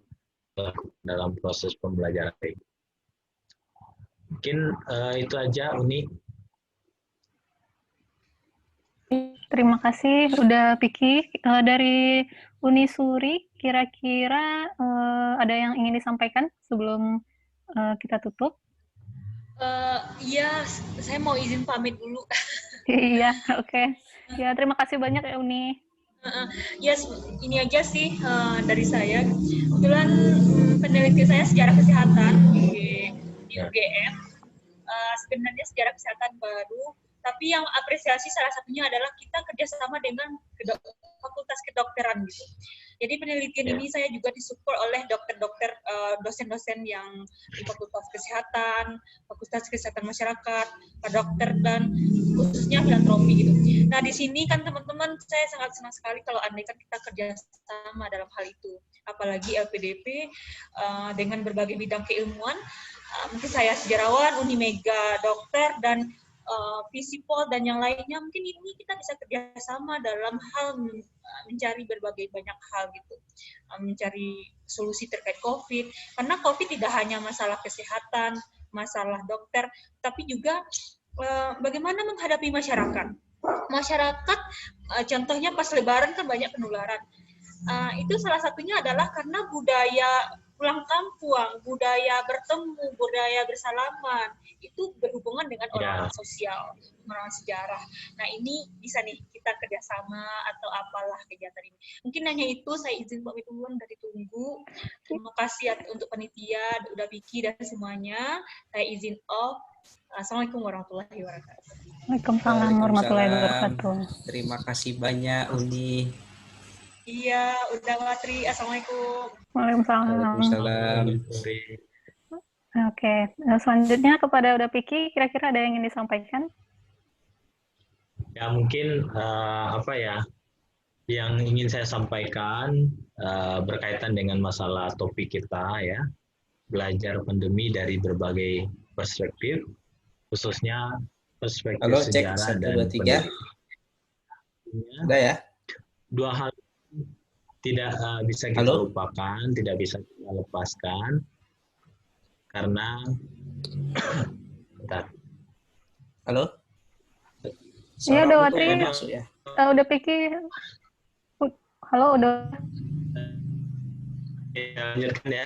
dalam proses pembelajaran ini. Mungkin itu aja, Uni. Terima kasih udah Piki. Dari Uni Suri, kira-kira ada yang ingin disampaikan sebelum kita tutup? Iya, saya mau izin pamit dulu. Iya, oke. Ya, terima kasih banyak ya Uni. Yes, ini aja sih dari saya. Kebetulan penelitian saya sejarah kesehatan di UGM. Sebenarnya sejarah kesehatan baru, tapi yang apresiasi salah satunya adalah kita kerjasama dengan fakultas kedokteran gitu. Jadi penelitian ini saya juga disupport oleh dokter-dokter, dosen-dosen yang di fakultas kesehatan, fakultas kesehatan masyarakat, dokter, dan khususnya filantropi gitu. Nah, di sini kan teman-teman, saya sangat senang sekali kalau andaikan kita kerjasama dalam hal itu. Apalagi LPDP dengan berbagai bidang keilmuan, mungkin saya sejarawan, Unimega, dokter, dan Visipol dan yang lainnya, mungkin ini kita bisa kerjasama dalam hal mencari berbagai banyak hal gitu, mencari solusi terkait COVID, karena COVID tidak hanya masalah kesehatan, masalah dokter, tapi juga bagaimana menghadapi masyarakat. Masyarakat, contohnya pas Lebaran kan banyak penularan. Itu salah satunya adalah karena budaya pulang kampung, budaya bertemu, budaya bersalaman, itu berhubungan dengan orang sosial, orang sejarah. Nah ini bisa nih kita kerjasama atau apalah kegiatan ini. Mungkin hanya itu, saya izin pamit duluan dari Tunggu. Terima kasih untuk panitia, udah Vicky dan semuanya. Saya izin off. Assalamualaikum warahmatullahi wabarakatuh. Waalaikumsalam warahmatullahi wabarakatuh. Terima kasih banyak Uni. Iya, udah Watri. Assalamualaikum. Waalaikumsalam. Oke, selanjutnya kepada Uda Piki, kira-kira ada yang ingin disampaikan? Ya mungkin yang ingin saya sampaikan berkaitan dengan masalah topik kita ya, belajar pandemi dari berbagai perspektif, khususnya perspektif sejarah dan pendidikan. Udah ya? Dua hal tidak bisa kita lupakan, tidak bisa kita lepaskan, karena bentar. Halo? Iya, udah Watri. Ya? Udah Piki. Halo, udah. Ya, lanjutkan ya.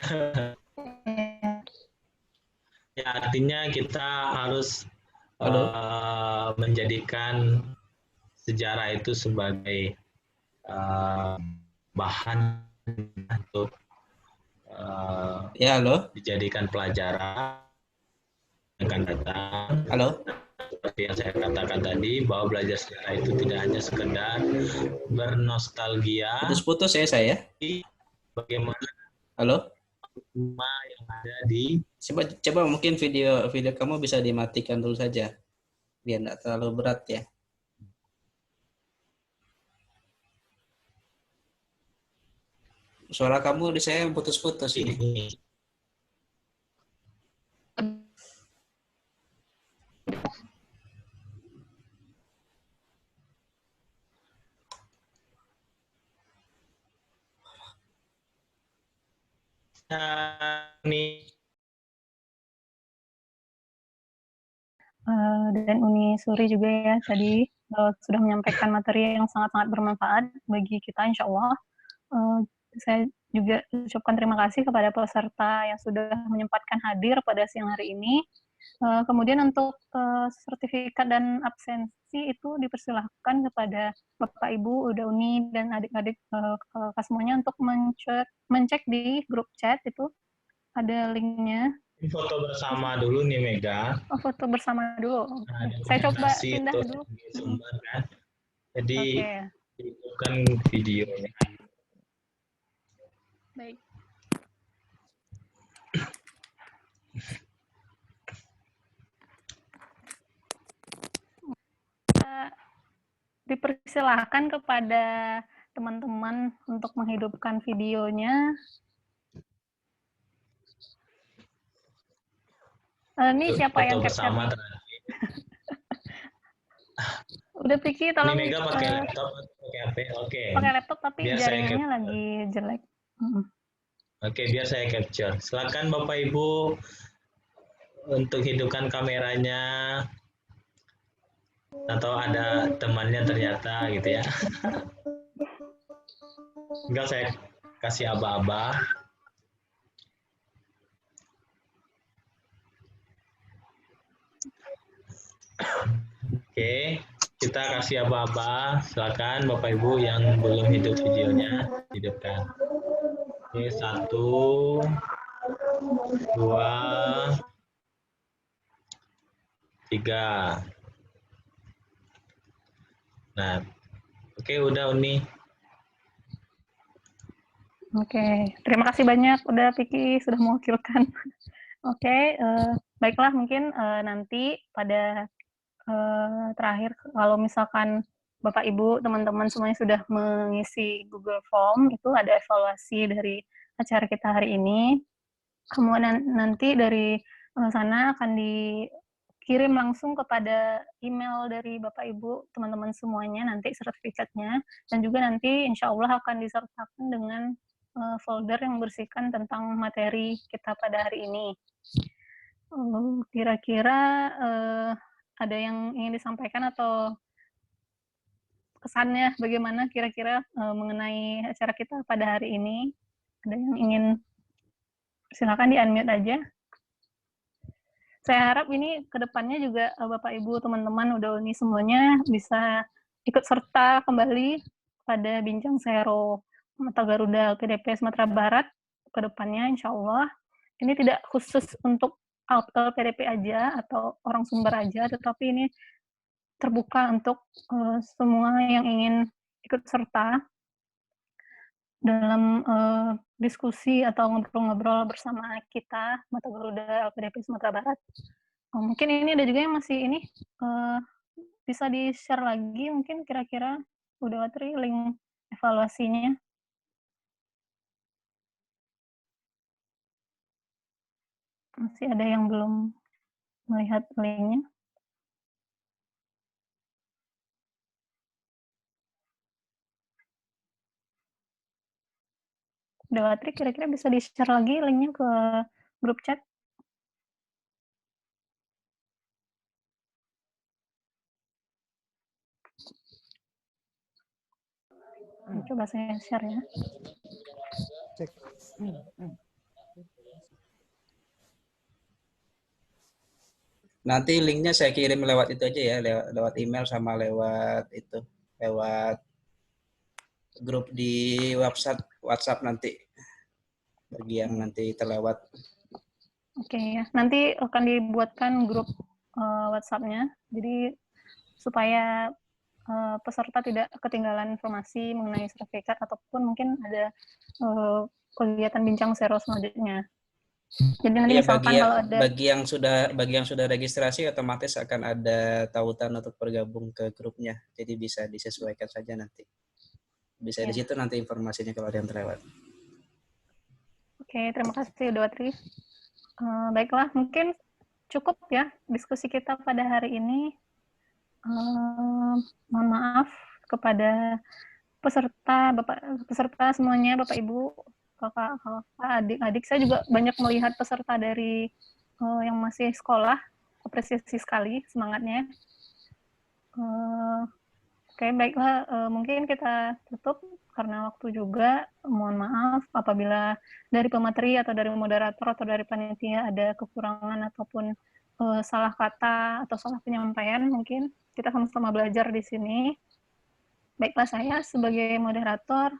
Ya, artinya kita harus menjadikan sejarah itu sebagai bahan untuk dijadikan pelajaran yang akan datang. Seperti yang saya katakan tadi, bahwa belajar sejarah itu tidak hanya sekedar bernostalgia. Putus-putus ya saya. Bagaimana yang ada di. Coba mungkin video kamu bisa dimatikan dulu saja, biar tidak terlalu berat ya. Suara kamu di saya putus-putus ini. Dan Uni Suri juga ya tadi sudah menyampaikan materi yang sangat-sangat bermanfaat bagi kita, insya Allah. Saya juga ucapkan terima kasih kepada peserta yang sudah menyempatkan hadir pada siang hari ini. Kemudian untuk sertifikat dan absensi itu dipersilahkan kepada Bapak Ibu, Uda Uni, dan adik-adik kakak semuanya untuk mencek di grup chat, itu ada linknya. Foto bersama dulu nih Mega. Oh, foto bersama dulu. Nah, saya coba pindah dulu. Sumber, kan? Jadi bukan videonya. Baik. Dipersilahkan kepada teman-teman untuk menghidupkan videonya. Ini siapa yang capture? Udah Piki, tolong. Ini Mega pakai laptop atau pakai HP? Oke. Pakai laptop tapi jaringannya lagi jelek. Oke, biar saya capture. Silakan Bapak Ibu untuk hidupkan kameranya. Atau ada temannya ternyata gitu ya. Tinggal saya kasih aba-aba. Oke, kita kasih aba-aba. Silakan Bapak Ibu yang belum hidup videonya, hidupkan. Oke, 1, 2, 3. Nah, oke, udah Uni. Oke, terima kasih banyak udah Piki sudah mewakilkan. Oke, baiklah mungkin nanti pada terakhir kalau misalkan Bapak Ibu teman-teman semuanya sudah mengisi Google Form, itu ada evaluasi dari acara kita hari ini. Kemudian nanti dari sana akan dikirim langsung kepada email dari Bapak Ibu teman-teman semuanya nanti sertifikatnya, dan juga nanti insya Allah akan disertakan dengan folder yang berisikan tentang materi kita pada hari ini. Kira-kira ada yang ingin disampaikan atau kesannya bagaimana kira-kira mengenai acara kita pada hari ini? Ada yang ingin Silakan di-unmute aja. Saya harap ini ke depannya juga Bapak Ibu teman-teman udah ini semuanya bisa ikut serta kembali pada Bincang Sero Mata Garuda LPDP Sumatera Barat ke depannya insya Allah. Ini tidak khusus untuk LPDP aja atau orang Sumber aja, tetapi ini terbuka untuk semua yang ingin ikut serta dalam diskusi atau ngobrol-ngobrol bersama kita Mata Garuda LPDP Sumatera Barat. Mungkin ini ada juga yang masih ini bisa di-share lagi mungkin kira-kira udah Watri link evaluasinya. Masih ada yang belum melihat linknya. Udah Watri kira-kira bisa di-share lagi linknya ke grup chat. Coba saya share ya. Cek. Nanti linknya saya kirim lewat itu aja ya, lewat email sama lewat grup di WhatsApp nanti bagi yang nanti terlewat. Oke ya, nanti akan dibuatkan grup WhatsApp-nya. Jadi supaya peserta tidak ketinggalan informasi mengenai sertifikat ataupun mungkin ada kegiatan bincang sero selanjutnya. Jadi nanti Ya, misalkan kalau ada bagi yang sudah registrasi otomatis akan ada tautan untuk bergabung ke grupnya. Jadi bisa disesuaikan saja nanti. Bisa ya. di situ nanti informasinya kalau ada yang terlewat. Oke, terima kasih udah Watri. Baiklah, mungkin cukup ya diskusi kita pada hari ini. Mohon maaf kepada peserta semuanya, Bapak Ibu, kakak, adik-adik. Saya juga banyak melihat peserta dari yang masih sekolah. Apresiasi sekali semangatnya. Oke, baiklah. Mungkin kita tutup karena waktu juga. Mohon maaf apabila dari pemateri atau dari moderator atau dari panitia ada kekurangan ataupun salah kata atau salah penyampaian. Mungkin kita sama-sama belajar di sini. Baiklah, saya sebagai moderator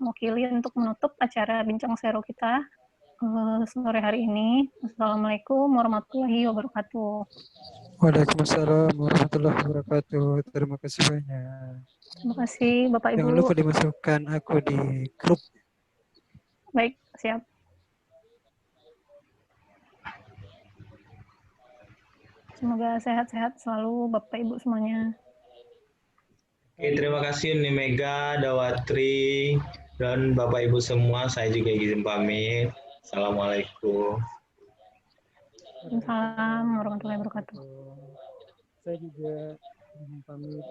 mewakili untuk menutup acara Bincang Sero kita sore hari ini. Assalamualaikum warahmatullahi wabarakatuh. Waalaikumsalam warahmatullahi wabarakatuh. Terima kasih banyak. Terima kasih Bapak Ibu. Jangan lupa dimasukkan aku di grup. Baik, siap. Semoga sehat-sehat selalu Bapak Ibu semuanya. Oke, terima kasih Uni Mega, Dawatri, dan Bapak Ibu semua. Saya juga izin pamit. Assalamualaikum. Waalaikumsalam warahmatullahi wabarakatuh. Saya juga izin pamit.